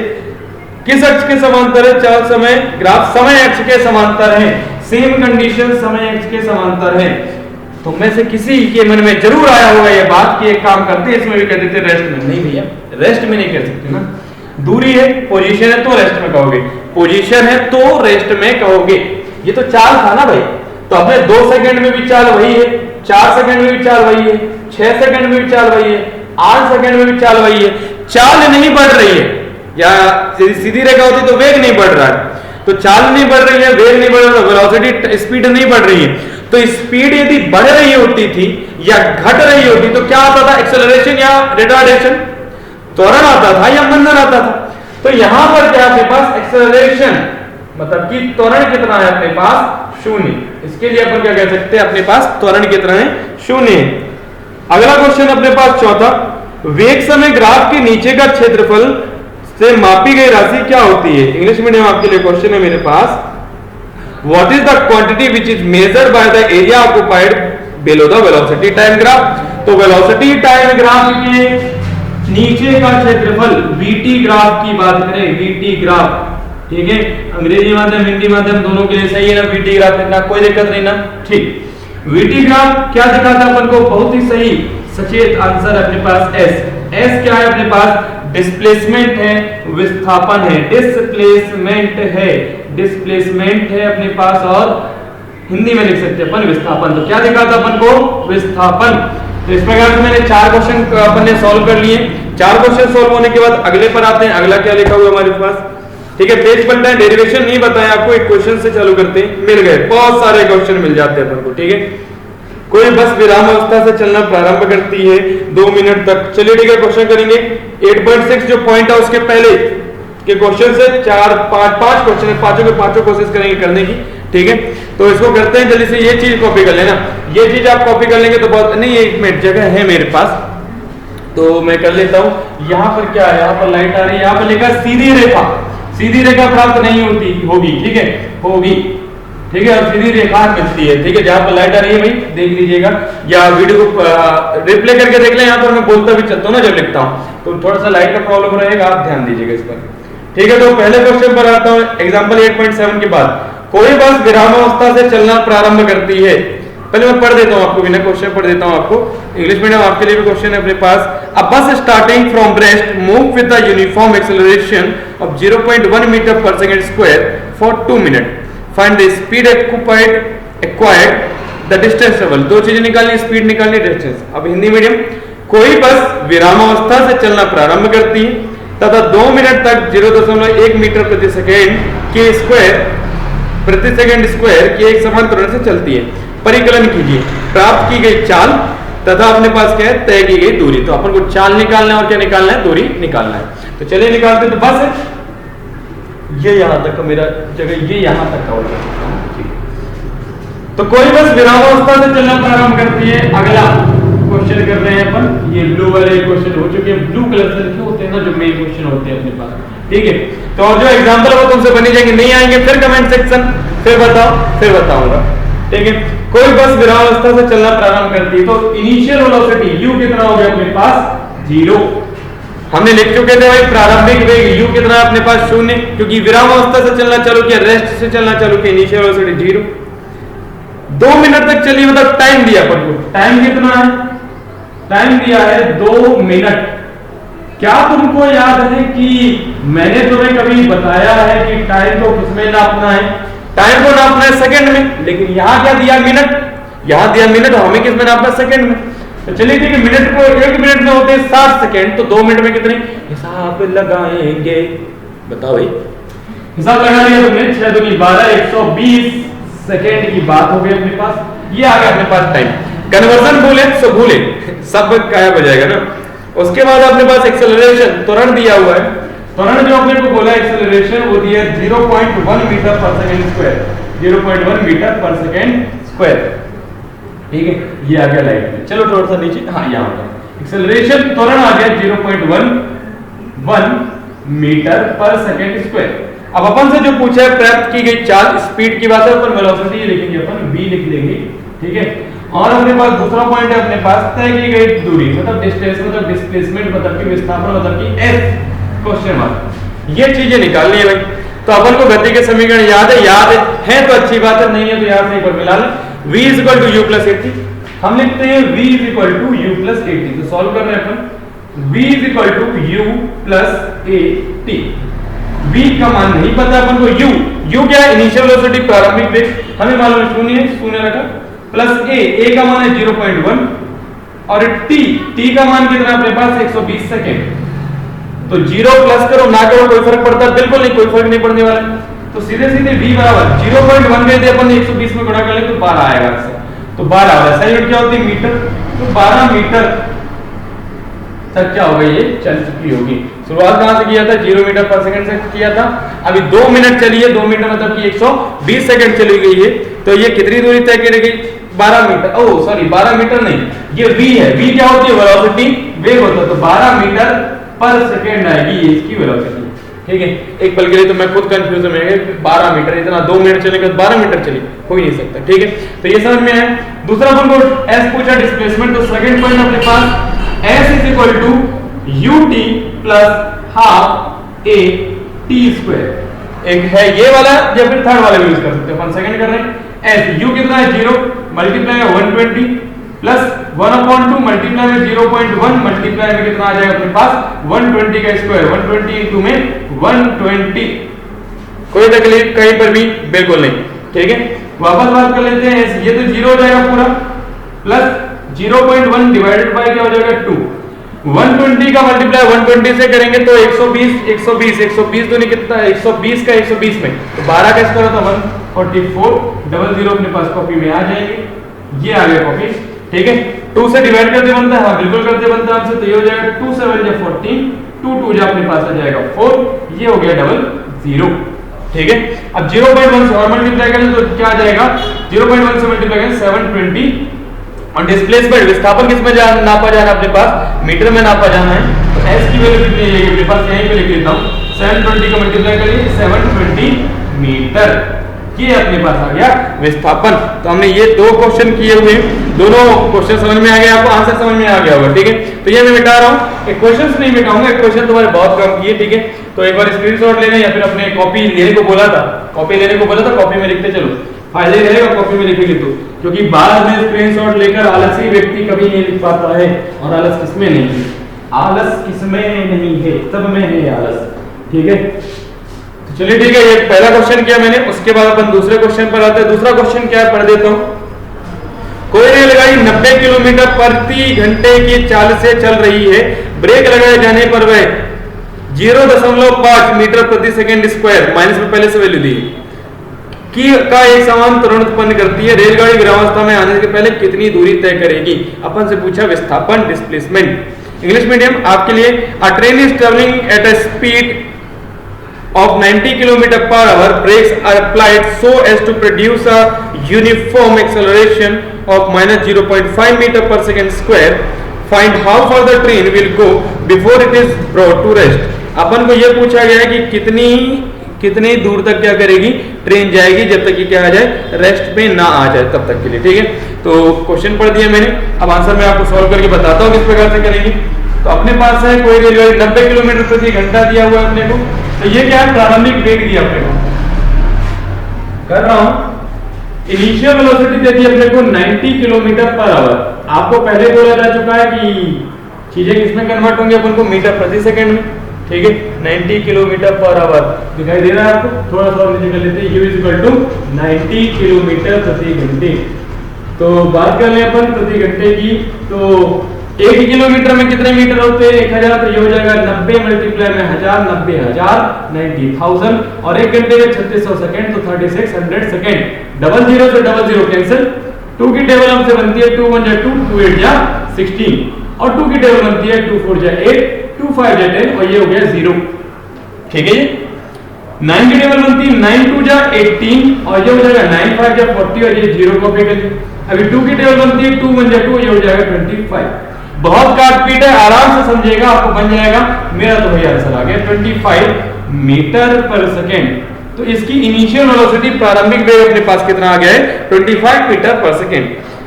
किस अक्ष के समांतर है चाल समय ग्राफ, समय अक्ष के समांतर है, सेम कंडीशन समय अक्ष के समांतर है। तो में से किसी के मन में जरूर आया होगा ये बात कि एक काम करते हैं, इसमें भी कह देते रेस्ट में। नहीं भैया, रेस्ट में नहीं कह सकते ना, दूरी है, पोजीशन है तो रेस्ट में कहोगे, पोजीशन है तो रेस्ट में कहोगे। ये तो चाल था ना भाई, तो अपने 2 सेकंड में भी चाल वही है, 4 सेकंड में भी चाल वही है, 6 सेकंड में भी चाल वही है, 8 सेकंड में भी चाल वही है। चाल नहीं बढ़ रही है, या सीधी रेखा होती तो वेग नहीं बढ़ रहा है, तो चाल नहीं बढ़ रही है, वेग नहीं बढ़ रहा, वेलोसिटी स्पीड नहीं बढ़ रही है। तो स्पीड यदि बढ़ रही होती थी या घट रही होती तो क्या आता था, एक्सेलरेशन या रिटार्डेशन, त्वरण आता था या मंदन आता था। तो यहां पर क्या अपने पास एक्सेलरेशन, मतलब कि त्वरण कितना है अपने पास, 0। इसके लिए अपन क्या कह सकते हैं, अपने पास त्वरण कितना है, 0। अगला क्वेश्चन अपने पास चौथा, वेग समय ग्राफ के नीचे का क्षेत्रफल से मापी गई राशि क्या होती है। इंग्लिश मीडियम आपके लिए क्वेश्चन है मेरे पास, what is the quantity which is measured by the area occupied below the velocity time graph. तो वेलोसिटी टाइम ग्राफ के नीचे का क्षेत्रफल, वीटी ग्राफ की बात करें, वीटी ग्राफ, ठीक है, अंग्रेजी माध्यम हिंदी माध्यम दोनों के लिए सही है ना, वीटी ग्राफ लिखना, कोई दिक्कत नहीं ना, ठीक। वीटी ग्राफ क्या दिखाता है अपन को, बहुत ही सही सचेत आंसर अपने पास एस। एस क्या है अपने पास, डिस्प्लेसमेंट है, विस्थापन है, डिस्प्लेसमेंट है, डिस्प्लेसमेंट है अपने पास, और हिंदी में लिख सकते हैं अपन विस्थापन। तो क्या दिखाता अपन को, विस्थापन। तो इस प्रकार से मैंने 4 क्वेश्चन अपन ने सॉल्व कर लिए। 4 क्वेश्चन सॉल्व होने के बाद अगले पर आते हैं, अगला क्या लिखा हुआ हमारे पास, ठीक है, पेज पलटा है, डेरिवेशन नहीं बताया आपको, एक क्वेश्चन से चालू करते हैं, मिल गए, बहुत सारे क्वेश्चन मिल जाते हैं अपन को, ठीक है। कोई बस विराम अवस्था से चलना प्रारंभ करती है 2 मिनट तक। चलिए ठीक है, क्वेश्चन करेंगे 8.6 जो पॉइंट है उसके पहले के क्वेश्चन से 4-5 क्वेश्चन है, पांचों के पांचों कोशिश करेंगे करने की। ठीक है, तो इसको करते हैं जल्दी से। ये चीज कॉपी कर लेना, ये चीज आप कॉपी कर लेंगे तो बहुत नहीं, 1 मिनट जगह है मेरे पास तो मैं कर लेता हूं। यहाँ पर क्या है, यहाँ पर लाइट आ रही है, यहाँ पर लिखा सीधी रेखा। सीधी रेखा प्राप्त नहीं होती, होगी, ठीक है, होगी, ठीक है, और सीधी रेखा मिलती है। ठीक है, जहां पर लाइट आ रही है भाई देख लीजिएगा, या वीडियो को रिप्ले करके देख लें। यहाँ पर मैं बोलता भी चलता हूँ ना जब लिखता हूँ, तो थोड़ा सा लाइट का प्रॉब्लम रहेगा, आप ध्यान दीजिएगा इस पर। ठीक है, तो पहले क्वेश्चन पर आता हूँ। एग्जाम्पल 8.7 के बाद, कोई बस विरामावस्था से चलना प्रारंभ करती है। पहले मैं पढ़ देता हूँ आपको, बिना क्वेश्चन पढ़ देता हूँ आपको। इंग्लिश मीडियम आपके लिए भी क्वेश्चन है अपने पास। A bus starting from rest move with the uniform acceleration of 0.1 metre per second square for 2 minute. Find the speed acquired, the distance travel. दो चीजें निकालनी, स्पीड निकालनी, डिस्टेंस। अब हिंदी मीडियम, कोई बस विरामावस्था से चलना प्रारंभ करती है तथा 2 मिनट तक 0.1 मीटर प्रति सेकेंड के स्क्वायर प्रति सेकंड स्क्वायर की एक समान त्वरण से चलती है। परिकलन कीजिए। प्राप्त की गई चाल तथा अपने पास क्या है, तय की गई दूरी। तो अपन को चाल निकालना है और क्या निकालना है, दूरी निकालना है। तो चलिए निकालते। तो बस ये यहां तक का मेरा जगह, ये यहां तक का होगा। तो कोई बस विरामावस्था से चलना प्रारंभ करती है। अगला क्वेश्चन कर रहे हैं अपन, ये ब्लू वाले क्वेश्चन हो चुके हैं, ब्लू कलर से लिखे होते हैं ना जो मेन क्वेश्चन होते हैं अपने पास। ठीक है, तो और जो एग्जांपल वो तुमसे बनी जाएंगे, नहीं आएंगे फिर कमेंट सेक्शन, फिर बताओ, फिर बताऊंगा। ठीक है, कोई बस विरामावस्था से चलना प्रारंभ करती है, तो इनिशियल वेलोसिटी u कितना हो गया अपने पास, 0। हमने लिख चुके थे भाई प्रारंभिक वेग u कितना है अपने पास, 0, क्योंकि विरामावस्था से चलना चालू किया, रेस्ट से चलना चालू किया, इनिशियल वेलोसिटी 0। 2 मिनट तक चली, मतलब टाइम दिया अपन को, टाइम कितना है, टाइम दिया है 2 मिनट। क्या तुमको याद है कि मैंने तुम्हें कभी बताया है कि टाइम को किसमें नापना है, टाइम को नापना है सेकंड में, लेकिन यहां क्या दिया, मिनट। यहां दिया मिनट, हमें किसमें नापना है, सेकंड में। तो चलिए ठीक है, मिनट को 1 मिनट में होते हैं 60 सेकंड, तो 2 मिनट में कितने हिसाब लगाएंगे, बताओ भाई। हिसाब लगा लिया तुमने, 6 दूनी 12, 120 सेकंड की बात हो गई अपने पास। ये आ गया अपने पास टाइम। कन्वर्जन भूले सो भूले, सब गायब हो जाएगा ना। उसके बाद अपने पास एक्सेलरेशन, त्वरण दिया हुआ है। त्वरण जो अपने को बोला एक्सेलरेशन, वो दिया 0.1 metre per second square, 0.1 metre per second square. ठीक है, ये आ गया लाइट में। चलो थोड़ा सा नीचे, हाँ यहाँ पर एक्सेलरेशन त्वरण आ गया 0.1 मीटर पर सेकंड स्क्वायर। अब अपन से जो पूछा है प्राप्त की गई चाल, स्पीड की बात है, अपन वेलोसिटी लिखेंगे, अपन v लिख लेंगे। ठीक है, और अपने पास दूसरा पॉइंट है अपने पास, तय की गई दूरी, मतलब डिस्टेंस, मतलब डिस्प्लेसमेंट, मतलब कि विस्थापन, मतलब कि s क्वेश्चन मार्क। ये चीजें निकालनी है भाई। तो अपन को गति के समीकरण याद है तो अच्छी बात है, नहीं है तो यहां से एक बार मिला लें। v = u + 80, हम लिखते हैं v = u + 80। तो सॉल्व कर रहे हैं अपन, v = u + 80। v का मान नहीं पता अपन को, u क्या है, इनिशियल वेलोसिटी, प्रारंभिक वेग, हमें मालूम है 0 रखा, प्लस a का मान है 0.1, और t का मान कितना अपने पास 120 सेकंड। तो 0 प्लस करो ना करो कोई फर्क पड़ता है, बिल्कुल नहीं, कोई फर्क नहीं पड़ने वाला। तो सीधे सीधे v बराबर 0.1 में अपन 120 में गुणा कर ले तो 12 आएगा। तो 12 आ रहा है, यूनिट क्या होती है, मीटर। तो 12 मीटर तक क्या होगा, ये चल चुकी होगी। शुरुआत कहां से किया था, 0 मीटर पर सेकंड से किया था। अभी 2 मिनट चली है, 2 मिनट मतलब कि 120 सेकंड चली गई है। तो ये कितनी दूरी तय करेगी, 12 मीटर, ओह सॉरी 12 मीटर नहीं, ये v है। v क्या होती है, वेलोसिटी, वेग होता है। तो 12 मीटर पर सेकंड आएगी ये इसकी वेलोसिटी। ठीक है, एक पल के लिए तो मैं खुद कंफ्यूज में गया, 12 मीटर, इतना 2 मिनट चलेगा 12 मीटर चली, हो ही नहीं सकता। ठीक है, तो ये समझ में है। दूसरा अपन को s पूछा डिस्प्लेसमेंट, तो सेकंड पॉइंट अपने पास s = ut + ½ a t square. एक है ये वाला, या फिर थर्ड वाला भी यूज कर सकते हैं, अपन सेकंड कर रहे हैं। s u कितना है 0, मल्टीप्लाई है 120 प्लस 1/2 मल्टीप्लाई में 0.1 मल्टीप्लाई में कितना आ जाएगा अपने पास 120 का स्क्वायर, 120 इंटू में 120। कोई तकलीफ कहीं पर भी बिल्कुल नहीं। ठीक है, वापस बात कर लेते हैं, ये तो 0 हो जाएगा पूरा, प्लस 0.1 डिवाइडेड बाय क्या हो जाएगा 2। 120 का मल्टीप्लाई 120 से करेंगे तो 120 दूनी कितना है, 120 का 120 में, तो 12 का स्क्वायर होता है 144। 00 अपने पास कॉपी में आ जाएंगे। ये आ गया कॉपी, ठीक है। 2 से डिवाइड करते बनता है, हाँ बिल्कुल करते बनता है हमसे, तो ये हो जाएगा 2 7 जा 14, 2 2 जा अपने पास आ जाएगा 4, ये हो गया 00, ठीक है। अब 0.1 से और मल्टीप्लाई करें तो क्या आ जाएगा, 0.1 से मल्टीप्लाई करें 720, और डिस्प्लेसमेंट विस्थापन किस में नापा जाना अपने पास, मीटर में नापा जाना है, तो s की वैल्यू कितनी है अपने पास, यहीं पे लिख लेता हूं, 720 का मल्टीप्लाई करिए 720 मीटर, ये अपने पास आ गया विस्थापन। तो हमने ये दो क्वेश्चन किए हुए, दोनों क्वेश्चन समझ में आ गया, आपको आंसर समझ में आ गया होगा, ठीक है। तो ये मैं मिटा रहा हूँ, एक क्वेश्चन नहीं मिटाऊंगा, एक क्वेश्चन तुम्हारे बहुत कम किए, ठीक है। तो एक बार स्क्रीनशॉट लेना या फिर अपने कॉपी लेने को बोला था, कॉपी लेने को बोला था, कॉपी में लिखते चलो, फायदे रहेगा कॉपी में लिखेंगे तो, क्योंकि बाद में स्क्रीनशॉट लेकर आलसी व्यक्ति कभी नहीं लिख पाता है, और आलस किसमें नहीं है, आलस किसमें नहीं है, सब में है आलस, ठीक है। तो चलिए ठीक है, ये पहला क्वेश्चन किया मैंने, उसके बाद अपन दूसरे क्वेश्चन पर आते हैं। दूसरा क्वेश्चन क्या है पढ़ देता हूं। कोई रेलगाड़ी 90 किलोमीटर प्रति घंटे की चाल से चल रही है, ब्रेक लगाए जाने पर वह 0.5 मीटर प्रति सेकंड स्क्वायर, माइनस में पहले से वैल्यू दी की का एक समान त्वरण उत्पन्न करती है, रेलगाड़ी विरामावस्था में आने से पहले कितनी दूरी तय करेगी। अपन से पूछा विस्थापन, डिस्प्लेसमेंट। इंग्लिश मीडियम आपके लिए, अ train is travelling at a speed of 90 km per hour, brakes are applied so as to produce a uniform acceleration of minus 0.5 meter per second square. Find how far the train will go before it is brought to rest. अपन को यह पूछा गया है कि कितनी दूर तक क्या करेगी ट्रेन जाएगी जब तक कि क्या आ जाए, रेस्ट पे ना आ जाए तब तक के लिए, ठीक है। तो क्वेश्चन पढ़ दिया मैंने, अब आंसर मैं आपको सॉल्व करके बताता हूँ किस प्रकार से करेंगे। तो अपने पास है कोई रेलगाड़ी 90 किलोमीटर प्रति घंटा दिया हुआ है अपने को, तो ये क्या है, प्रारंभिक वेग दिया अपने को, कर रहा हूं इनिशियल वेलोसिटी दे दी अपने को 90 किलोमीटर पर आवर। आपको पहले बोला जा चुका है कि चीजें किसमें कन्वर्ट होंगी अपन को, मीटर प्रति सेकंड में, ठीक है। 90 किलोमीटर पर आवर दिखाई दे रहा है आपको, थोड़ा सा नीचे कर लेते हैं, u = 90 किलोमीटर प्रति घंटे। तो बात कर ले अपन प्रति घंटे की, तो 1 किलोमीटर में कितने मीटर होते हैं, 1000, तो ये हो जाएगा 90 मल्टीप्लाई में 1000, 90,000 90,000, और 1 घंटे में 3600 सेकंड, तो 3600 सेकंड। 00 से 00 कैंसिल, 2 की टेबल हमसे बनती है 2 1 जा 2, 2 8 जा 16, और 2 की टेबल बनती है 2 4 जा 8, 2 5 जा 10, और ये हो गया 0, ठीक है। 9 की टेबल बनती है 9 2 जा 18, और ये हो जाएगा 9 5 जा 40, और ये 0 कॉपी कर लिया। अभी 2 की टेबल बनती है 2 1 जा 2, ये हो जाएगा 25। बहुत काट पीट है, आराम से समझिएगा, आपको बन जाएगा। मेरा तो भैया आंसर आ गया 25 मीटर पर सेकेंड। तो इसकी इनिशियल वेलोसिटी, प्रारंभिक वेग अपने पास कितना आ गया है, 25 मीटर पर सेकेंड।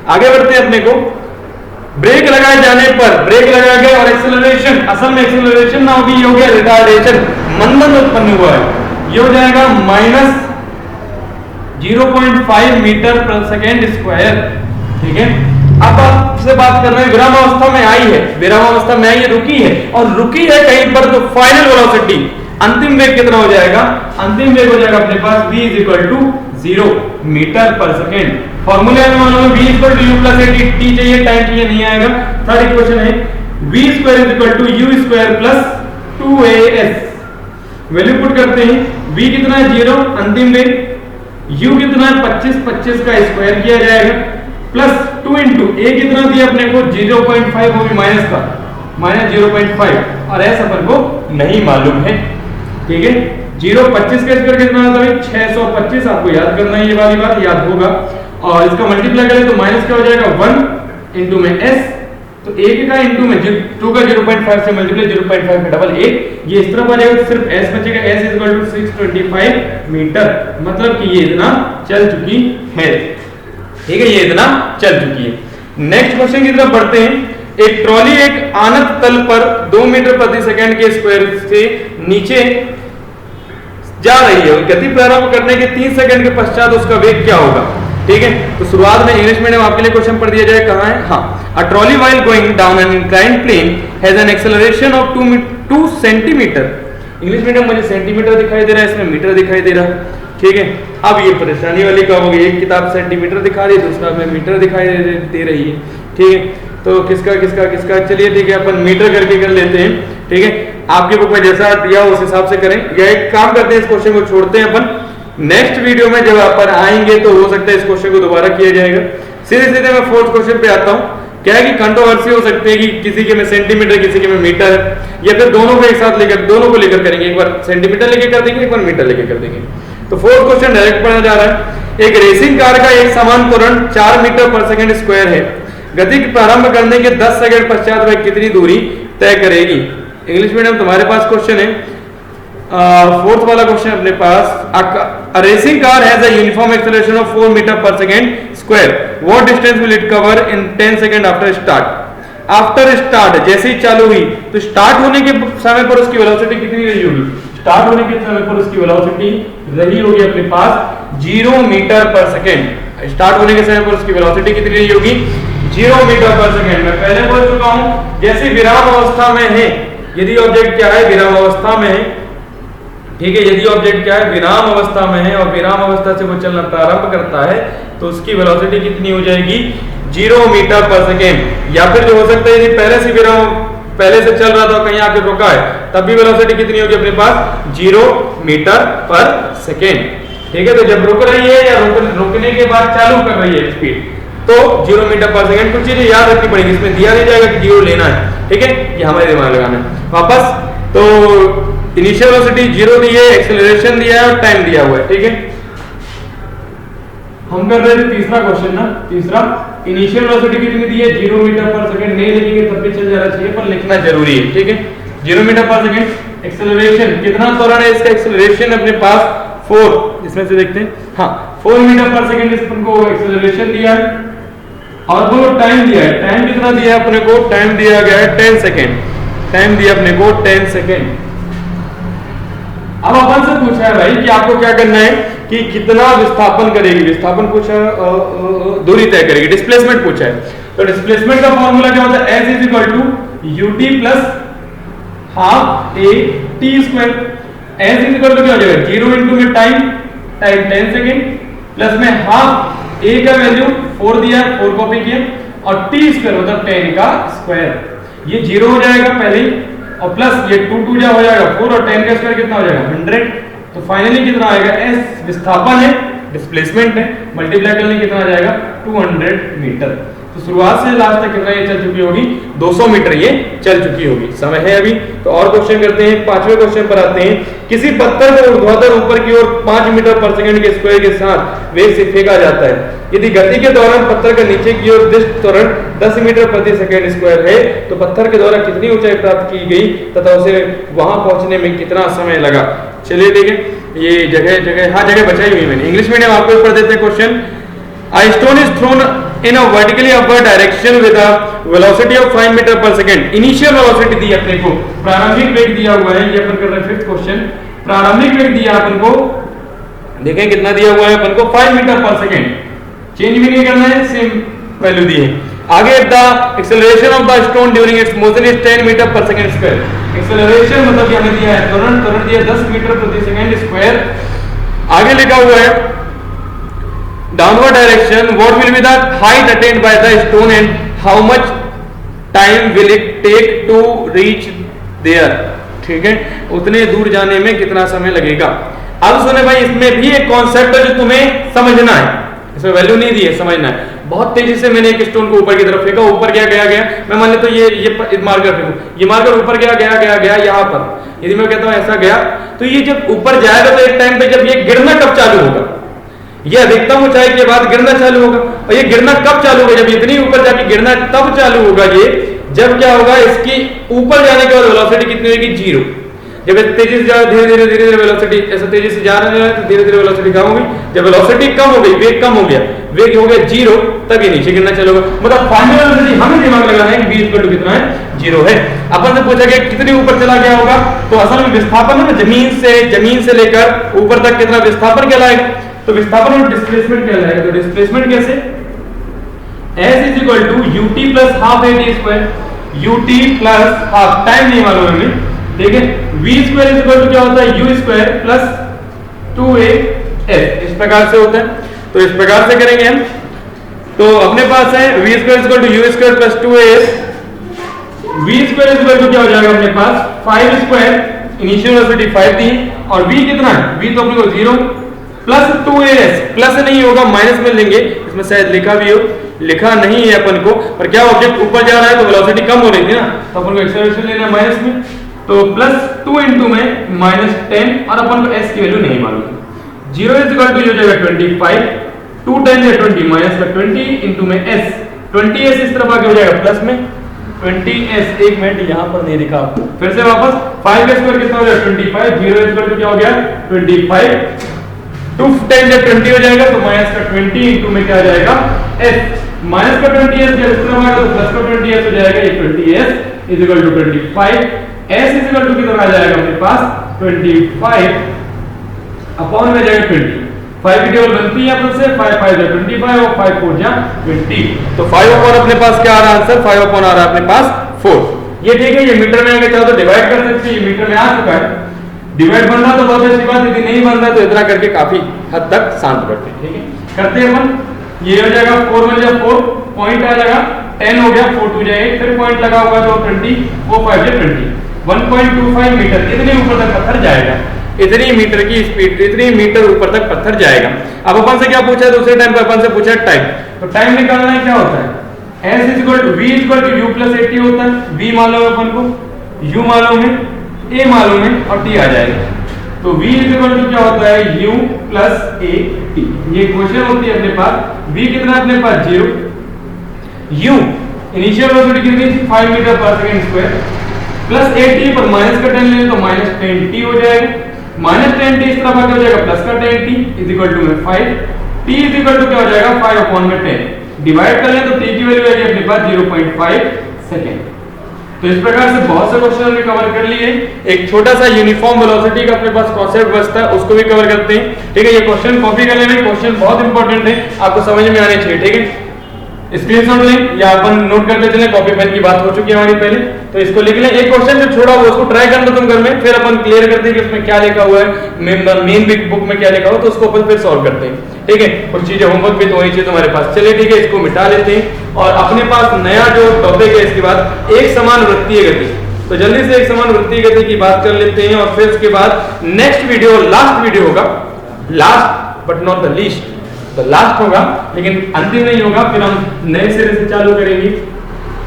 आगे बढ़ते हैं अपने को, ब्रेक लगाए जाने पर, ब्रेक लगाया गया और एक्सेलरेशन, असल में एक्सेलरेशन ना होगी, ये हो गया रिटार्डेशन, मंदन उत्पन्न हुआ है, ये हो जाएगा माइनस 0.5 मीटर पर सेकेंड स्क्वायर, ठीक है। अब आपसे बात कर रहे हैं विरामावस्था में आई है, विरामावस्था में आई है, रुकी है, और रुकी है कहीं पर, तो फाइनल वेलोसिटी, अंतिम वेग कितना हो जाएगा, अंतिम वेग हो जाएगा अपने पास v = 0 मीटर पर सेकेंड। फॉर्मूला में मानो v = u + at, t चाहिए, टाइम चाहिए, नहीं आएगा। थर्ड इक्वेशन है v² = u² + 2as, value put करते हैं, v कितना है 0 अंतिम वेग, u कितना है 25, 25 का स्क्वायर किया जाएगा, प्लस 2 × a कितना दिया अपने को 0.5, वो भी माइनस का, माइनस 0.5, और s अपन को नहीं मालूम है, ठीक है। 0.25 का स्क्वायर कितना होता है, 625, आपको याद करना है, ये वाली बात याद होगा। और इसका मल्टीप्लाई करें तो माइनस क्या हो जाएगा 1 × में s, तो 1 का इंटू में 2 का 0.5 से मल्टीप्लाई, 0.5 का डबल 1, ये इस तरफ आ जाएगा, तो सिर्फ s बचेगा, s = 625 मीटर, मतलब कि ये इतना चल चुकी है, ठीक है, ये इतना चल चुकी है। नेक्स्ट क्वेश्चन की तरफ बढ़ते हैं। एक ट्रॉली एक आनत तल पर 2 मीटर प्रति सेकंड के स्क्वायर से नीचे जा रही है, गति प्रारंभ करने के 3 सेकंड के पश्चात उसका वेग क्या होगा, ठीक है। तो शुरुआत में इंग्लिश मीडियम आपके लिए क्वेश्चन पढ़ दिया जाए, कहां है, हाँ, a trolley while going down an inclined plane has an acceleration of 2 centimetre. English medium मुझे सेंटीमीटर दिखाई दे रहा है, इसमें मीटर दिखाई दे रहा है, ठीक है। अब ये परेशानी वाली काम होगी, एक किताब सेंटीमीटर दिखा रही है, दूसरा में मीटर दिखाई दे रही है, ठीक है। तो किसका किसका किसका, चलिए ठीक है, अपन मीटर करके कर लेते हैं, ठीक है। आपकी बुक में जैसा दिया उस हिसाब से करें, या एक काम करते हैं, इस क्वेश्चन को छोड़ते हैं अपन, नेक्स्ट वीडियो में जब अपन आएंगे तो हो सकता है इस क्वेश्चन को दोबारा किया जाएगा। सीधे सीधे मैं फोर्थ क्वेश्चन पे आता हूँ। क्या है कि कंट्रोवर्सी हो सकती है कि किसी के में सेंटीमीटर किसी के में मीटर या फिर दोनों को एक साथ लेकर दोनों को लेकर करेंगे, एक बार सेंटीमीटर लेके कर देंगे एक बार मीटर लेके कर देंगे। तो फोर्थ क्वेश्चन डायरेक्ट पढ़ा जा रहा है। एक रेसिंग कार का एक समान त्वरण 4 मीटर पर सेकंड स्क्वायर है, गति प्रारंभ करने के 10 सेकंड पश्चात वह कितनी दूरी तय करेगी। इंग्लिश मीडियम तुम्हारे पास क्वेश्चन है, फोर्थ वाला क्वेश्चन अपने पास। A racing car has a uniform acceleration of 4 meter per second square. What distance will it cover in 10 second after start? After start जैसे ही चालू हुई तो स्टार्ट होने के समय पर उसकी वेलोसिटी कितनी रही होगी? स्टार्ट होने के समय पर उसकी वेलोसिटी रही होगी अपने पास 0 मीटर पर सेकेंड। स्टार्ट होने के समय पर उसकी वेलोसिटी कितनी रही होगी? 0 मीटर पर सेकेंड। मैं पहले बोल चुका हूं, जैसे विराम अवस्था में है, यदि ऑब्जेक्ट क्या है विराम अवस्था में है, ठीक है, यदि ऑब्जेक्ट क्या है विराम अवस्था में है और विराम अवस्था से वो चलना प्रारंभ करता है तो उसकी वेलोसिटी कितनी हो जाएगी? 0 मीटर पर सेकेंड। या फिर जो हो सकता है यदि पहले से चल रहा था कहीं आके रुका है तब भी वेलोसिटी कितनी होगी अपने पास? 0 मीटर पर सेकेंड। ठीक है, तो जब रुक रही है या रुकने के बाद चालू कर रही है स्पीड तो 0 मीटर पर सेकेंड। कुछ चीजें याद रखनी पड़ेगी, इसमें दिया नहीं जाएगा कि 0 लेना है, ठीक है, ये हमारे दिमाग लगाना है। वापस तो इनिशियल वेलोसिटी 0 दी है, एक्सेलरेशन दिया है और टाइम दिया हुआ है, ठीक है। हम कर रहे थे तीसरा क्वेश्चन ना, तीसरा इनिशियल वेलोसिटी कितनी दी है? 0 मीटर पर सेकंड। नहीं लिखेंगे तब भी चल जाना चाहिए पर लिखना जरूरी है, ठीक है। 0 मीटर पर सेकंड। एक्सेलरेशन कितना त्वरण है इसका? एक्सेलरेशन अपने पास 4, इसमें से देखते हैं, हाँ 4 मीटर पर सेकंड इसको एक्सेलरेशन दिया है और वो टाइम दिया है। टाइम कितना दिया है अपने को? टाइम दिया गया है 10 सेकंड। टाइम दिया अपने को 10 सेकंड। अब अपन से पूछा है भाई कि आपको क्या करना है कि कितना विस्थापन करेगी। विस्थापन पूछा है, दूरी तय करेगी, डिस्प्लेसमेंट पूछा है। तो डिस्प्लेसमेंट का फॉर्मूला क्या होता है? S is equal to ut plus half a t square. S is equal to क्या हो जाएगा? 0 इंटू में टाइम 10 सेकेंड प्लस में हाफ a का वैल्यू 4 दिया, 4 कॉपी किया और t स्क्वायर मतलब 10 का स्क्वायर। ये 0 हो जाएगा पहले ही और प्लस ये 2 2 जा हो जाएगा 4 और 10 का स्क्वायर कितना हो जाएगा? 100। तो फाइनली कितना आएगा? S विस्थापन है, डिस्प्लेसमेंट है, मल्टीप्लाई करने कितना आ जाएगा? 200 मीटर। तो शुरुआत से लास्ट तक कितना ये चल चुकी होगी? 200 मीटर ये चल चुकी होगी। समय है अभी तो और क्वेश्चन करते हैं। पांचवें क्वेश्चन पर आते हैं। किसी पत्थर को ऊर्ध्वाधर ऊपर की ओर 5 मीटर पर सेकंड के स्क्वायर के साथ वेग से फेंका जाता है। यदि गति के दौरान पत्थर का नीचे की ओर दिष्ट त्वरण 10 मीटर प्रति सेकंड स्क्वायर है तो पत्थर के द्वारा कितनी ऊंचाई प्राप्त की गई तथा उसे वहां पहुंचने में कितना समय लगा? चलिए ठीक है, ये जगह बचाई हुई मैंने। इंग्लिश मीडियम आपको ऊपर देते हैं question. A stone is thrown in a vertically upward direction with a velocity of 5 metre per second. Initial velocity दी अपने को, प्रारंभिक वेग दिया हुआ है, ये अपन कर रहे हैं फिफ्थ क्वेश्चन। प्रारंभिक वेग दिया अपन को, देखें कितना दिया हुआ है अपन को? 5 मीटर पर सेकंड। चेंज भी नहीं करना है, सेम वैल्यू दी है। आगे the acceleration of the stone during its motion is 10 metre per second square. Acceleration मतलब क्या हमें दिया है? त्वरण दिया 10 मीटर प्रति सेकंड स्क्वायर। आगे लिखा हुआ है downward direction, what will be the height attained by the stone and how much time will it take to reach there. ठीक है, उतने दूर जाने में कितना समय लगेगा। अब सुने भाई, इसमें भी एक कॉन्सेप्ट है जो तुम्हें समझना है, इसमें वैल्यू नहीं दी है, समझना है। बहुत तेजी से मैंने एक स्टोन को ऊपर की तरफ फेंका, ऊपर गया मैं मान लेता हूं ये मार्कर फेंकूं, ये मार्कर ऊपर गया यहां पर। यदि मैं कहता हूं ऐसा गया तो ये जब ऊपर जाएगा तो एक टाइम पे जब ये गिरना कब चालू होगा? ये अधिकतम ऊंचाई के बाद गिरना चालू होगा। और ये गिरना कब चालू होगा? जब इतनी ऊपर जाके गिरना तब चालू होगा ये, जब क्या होगा? इसकी ऊपर जाने के बाद वेलोसिटी कितनी होगी? 0। जब तेजी से जा धीरे धीरे वेलोसिटी ऐसा तेजी से जा रहा है तो धीरे धीरे वेलोसिटी कम होगी। जब वेलोसिटी कम हो गई, वेग कम हो गया, वेग हो गया 0, तब ये नीचे गिरना चालू होगा। मतलब फाइनल वेलोसिटी हमें दिमाग लगाना है कि v कितना है? 0 है। अपन से पूछा गया कितनी ऊपर चला गया होगा, तो असल में विस्थापन है ना, जमीन से लेकर ऊपर तक कितना विस्थापन कहलाएगा? तो विस्थापन और डिस्प्लेसमेंट कहलाएगा। तो डिस्प्लेसमेंट कैसे? S is equal to ut plus half a t square. ut plus half, time नहीं मालूम हमें, ठीक है। v square is equal to क्या होता है? u square plus 2as। इस प्रकार से होता है, तो इस प्रकार से करेंगे हम। तो अपने पास है v square is equal to u square plus 2as। v square is equal to क्या हो जाएगा अपने पास? 5 स्क्वायर, इनिशियल वेलोसिटी 5 थी और v कितना है? v तो अपने को 0 प्लस 2as, प्लस नहीं होगा माइनस में लेंगे, इसमें शायद लिखा भी हो लिखा नहीं है अपन को, पर क्या ऑब्जेक्ट ऊपर जा रहा है तो वेलोसिटी कम हो रही थी ना, तो अपन को एक्सेलरेशन लेना है माइनस में, तो +2 इंटू में -10 और अपन को s की वैल्यू नहीं मालूम। 0 इज इक्वल टू हो जाएगा 25, 2 10 है 20 माइनस का 20 इंटू में s, 20s इस तरफ आगे हो जाएगा प्लस में 20s। एक मिनट यहाँ पर नहीं लिखा आपको, फिर से वापस 5 स्क्वायर कितना हो जाएगा 25, 0 इक्वल टू क्या हो गया 25, 2 10 जब 20 हो जाएगा तो माइनस का 20 इंटू में क्या आ जाएगा s, माइनस का 20s जब इस तरफ आएगा तो प्लस का 20s हो जाएगा, ये 20s is equal to 25, s is equal to कितना आ जाएगा अपने पास 25 अपॉन में जाएगा 20, 5 की टेबल बनती है अपन से 5 5 जा 25 और 5 4 जा 20, तो 5 अपॉन अपने पास क्या आ रहा है आंसर, 5 अपॉन आ रहा है अपने पास 4। ये ठीक है, ये मीटर में आगे चाहो तो डिवाइड कर सकते हैं, ये मीटर में आ चुका है, डिवाइड बन रहा तो बहुत अच्छी बात, यदि नहीं बन रहा तो इतना करके काफी हद तक शांत बैठते हैं। ठीक है, करते हैं अपन, ये हो जाएगा 4 बन जाएगा 4 पॉइंट आ जाएगा 10 हो गया 4 2 जाएगा, फिर पॉइंट लगा होगा तो 20 4 5 जा 20, 1.25 मीटर इतने ऊपर तक पत्थर जाएगा, इतनी मीटर की स्पीड, इतनी मीटर ऊपर तक पत्थर जाएगा। अब अपन से क्या पूछा है दूसरे टाइम पर, अपन से पूछा है टाइम, तो टाइम निकालना है, क्या होता है s is equal to v is equal to u plus 80 होता है, v मालूम है अपन को, u मालूम है, a मालूम है और t आ जाएगा, तो v इज इक्वल टू क्या होता है u प्लस a t। ये क्वेश्चन होती है अपने पास, v कितना है अपने पास 0, u इनिशियल वेलोसिटी कितनी थी 5 metre per second square, plus 80 पर माइनस का 10 लें तो माइनस 10t हो जाएगा, माइनस 10t इस तरफ आगे हो जाएगा प्लस का 10t इज इक्वल टू में 5, t इज इक्वल टू क्या हो जाएगा 5 अपॉन में 10, डिवाइड कर लें तो t की वैल्यू आएगी अपने पास 0.5 सेकंड। तो इस प्रकार से बहुत से क्वेश्चन हमने कवर कर लिए। एक छोटा सा यूनिफॉर्म वेलोसिटी का अपने पास कॉन्सेप्ट बचता है, उसको भी कवर करते हैं। ठीक है, ये क्वेश्चन कॉपी कर लेना, क्वेश्चन बहुत इंपॉर्टेंट है, आपको समझ में आने चाहिए। ठीक है, स्क्रीनशॉट लें या अपन नोट करते चलें, कॉपी पेन की बात हो चुकी है हमारी पहले, तो इसको लिख लें। एक क्वेश्चन जो छोड़ा हुआ उसको ट्राई करना तुम घर में, फिर अपन क्लियर करते हैं कि उसमें क्या लिखा हुआ है, मेन बिग बुक में क्या लिखा हुआ, तो उसको अपन फिर सॉल्व करते हैं। ठीक है, कुछ चीजें होमवर्क भी तो होनी चाहिए तुम्हारे पास। चलिए ठीक है, इसको मिटा लेते हैं और अपने पास नया जो टॉपिक है इसके बाद एक समान वृत्तीय गति, तो जल्दी से एक समान वृत्तीय गति की बात कर लेते हैं और फिर उसके बाद नेक्स्ट वीडियो लास्ट वीडियो होगा, last but not the least, तो लास्ट होगा लेकिन अंतिम नहीं होगा, फिर हम नए सिरे से चालू करेंगे।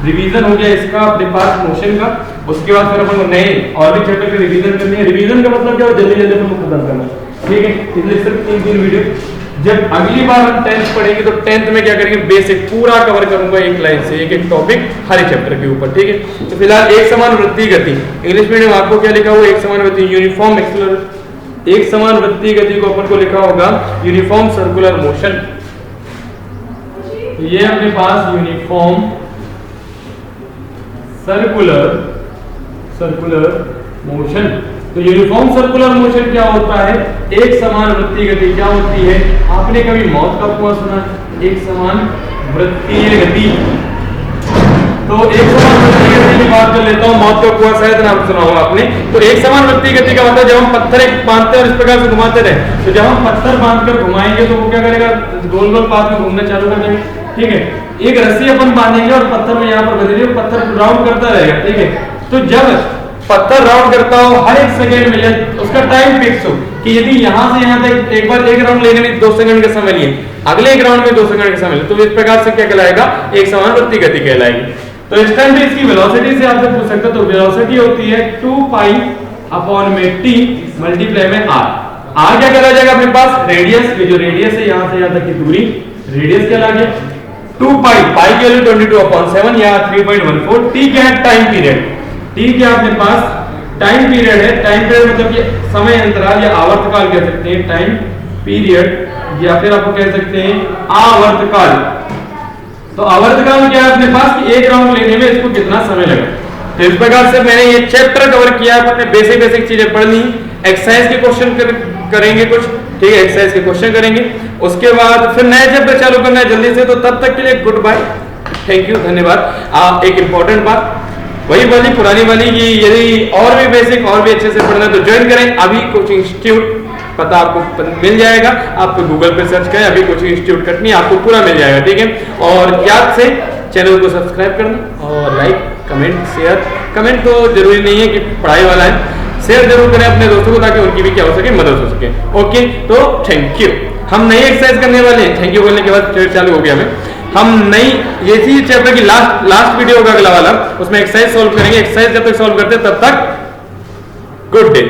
रिवीजन हो गया इसका अपने पास मोशन का, उसके बाद फिर अपन नए और भी चैप्टर का रिवीजन करनी है। रिवीजन का मतलब क्या हो, जल्दी जल्दी अपन खत्म करना। ठीक है, इसलिए सिर्फ 3 वीडियो। जब अगली बार हम 10th पढ़ेंगे तो 10th में क्या करेंगे, बेसिक पूरा कवर करूंगा एक लाइन से, एक एक टॉपिक हर एक चैप्टर के ऊपर। ठीक है, तो फिलहाल एक समान वृत्तीय गति, इंग्लिश मीडियम आपको क्या लिखा हुआ, एक समान वृत्तीय यूनिफॉर्म एक्सेलरेशन, एक समान वृत्तीय गति को अपन को लिखा होगा यूनिफॉर्म सर्कुलर मोशन। ये अपने पास यूनिफॉर्म सर्कुलर मोशन। तो यूनिफॉर्म सर्कुलर मोशन क्या होता है, एक समान वृत्तीय गति क्या होती है। आपने कभी मौत का कुआं सुना, एक समान वृत्तीय गति, तो एक समान वृत्तीय गति की बात कर लेता हूं। मौत का कुआं शायद नाम सुना होगा आपने। तो एक समान वृत्तीय गति का मतलब जब हम पत्थर एक बांधते हैं और इस प्रकार से घुमाते रहे, तो जब हम पत्थर बांधकर घुमाएंगे तो वो क्या करेगा, गोल गोल पाथ में घूमना चालू कर देंगे। ठीक है, एक रस्सी अपन बांधेंगे और पत्थर में यहाँ पर बदलेंगे, पत्थर राउंड करता रहेगा। ठीक है, तो जब पत्थर राउंड करता हो हर एक सेकंड में, उसका टाइम फिक्स हो कि यदि यहाँ से यहाँ तक एक बार एक राउंड लेने में 2 सेकंड का समय लिए, अगले एक राउंड में 2 सेकंड का समय लिए, तो इस प्रकार से क्या कहलाएगा, एक समान वृत्तीय गति कहलाएगी। तो इस टाइम पे इसकी वेलोसिटी से आपसे पूछ सकते हो, तो वेलोसिटी होती है 2 पाई अपॉन में t मल्टीप्लाई में r। r क्या कहला जाएगा अपने पास, रेडियस, ये जो रेडियस है यहाँ से यहाँ तक की दूरी, रेडियस कहला गया। 2 पाई, पाई की वैल्यू 22/7 या 3.14। t क्या है, टाइम पीरियड, t क्या अपने पास टाइम पीरियड है। टाइम पीरियड मतलब कि समय अंतराल या आवर्तकाल कह सकते हैं, टाइम पीरियड, या फिर आपको कह सकते हैं आवर्तकाल। तो आवर्तकाल क्या है अपने पास कि एक राउंड लेने में इसको कितना समय लगा। तो इस प्रकार से मैंने ये चैप्टर कवर किया, अपने बेसिक चीजें पढ़नी। एक्सरसाइज के क्वेश्चन करेंगे कुछ, ठीक है, एक्सरसाइज के क्वेश्चन करेंगे, उसके बाद फिर नया चैप्टर चालू करना है जल्दी से। तो तब तक के लिए गुड बाय, थैंक यू, धन्यवाद। एक इंपॉर्टेंट बात वही वाली पुरानी वाली कि यदि और भी बेसिक और भी अच्छे से पढ़ना है तो ज्वाइन करें अभी कोचिंग इंस्टीट्यूट, पता आपको मिल जाएगा, आप गूगल पे सर्च करें अभी कोचिंग इंस्टीट्यूट कटनी, आपको पूरा मिल जाएगा। ठीक है, और याद से चैनल को सब्सक्राइब करना और लाइक कमेंट शेयर, कमेंट तो जरूरी नहीं है कि पढ़ाई वाला है, शेयर जरूर करें अपने दोस्तों को ताकि उनकी भी क्या हो सके, मदद हो सके। ओके, तो थैंक यू। हम नई एक्सरसाइज करने वाले हैं, थैंक यू बोलने के बाद चालू हो गया हमें। हम नई ये इसी चैप्टर की लास्ट वीडियो होगा अगला वाला, उसमें एक्सरसाइज सॉल्व करेंगे। एक्सरसाइज जब तक सॉल्व करते हैं तब तक गुड डे।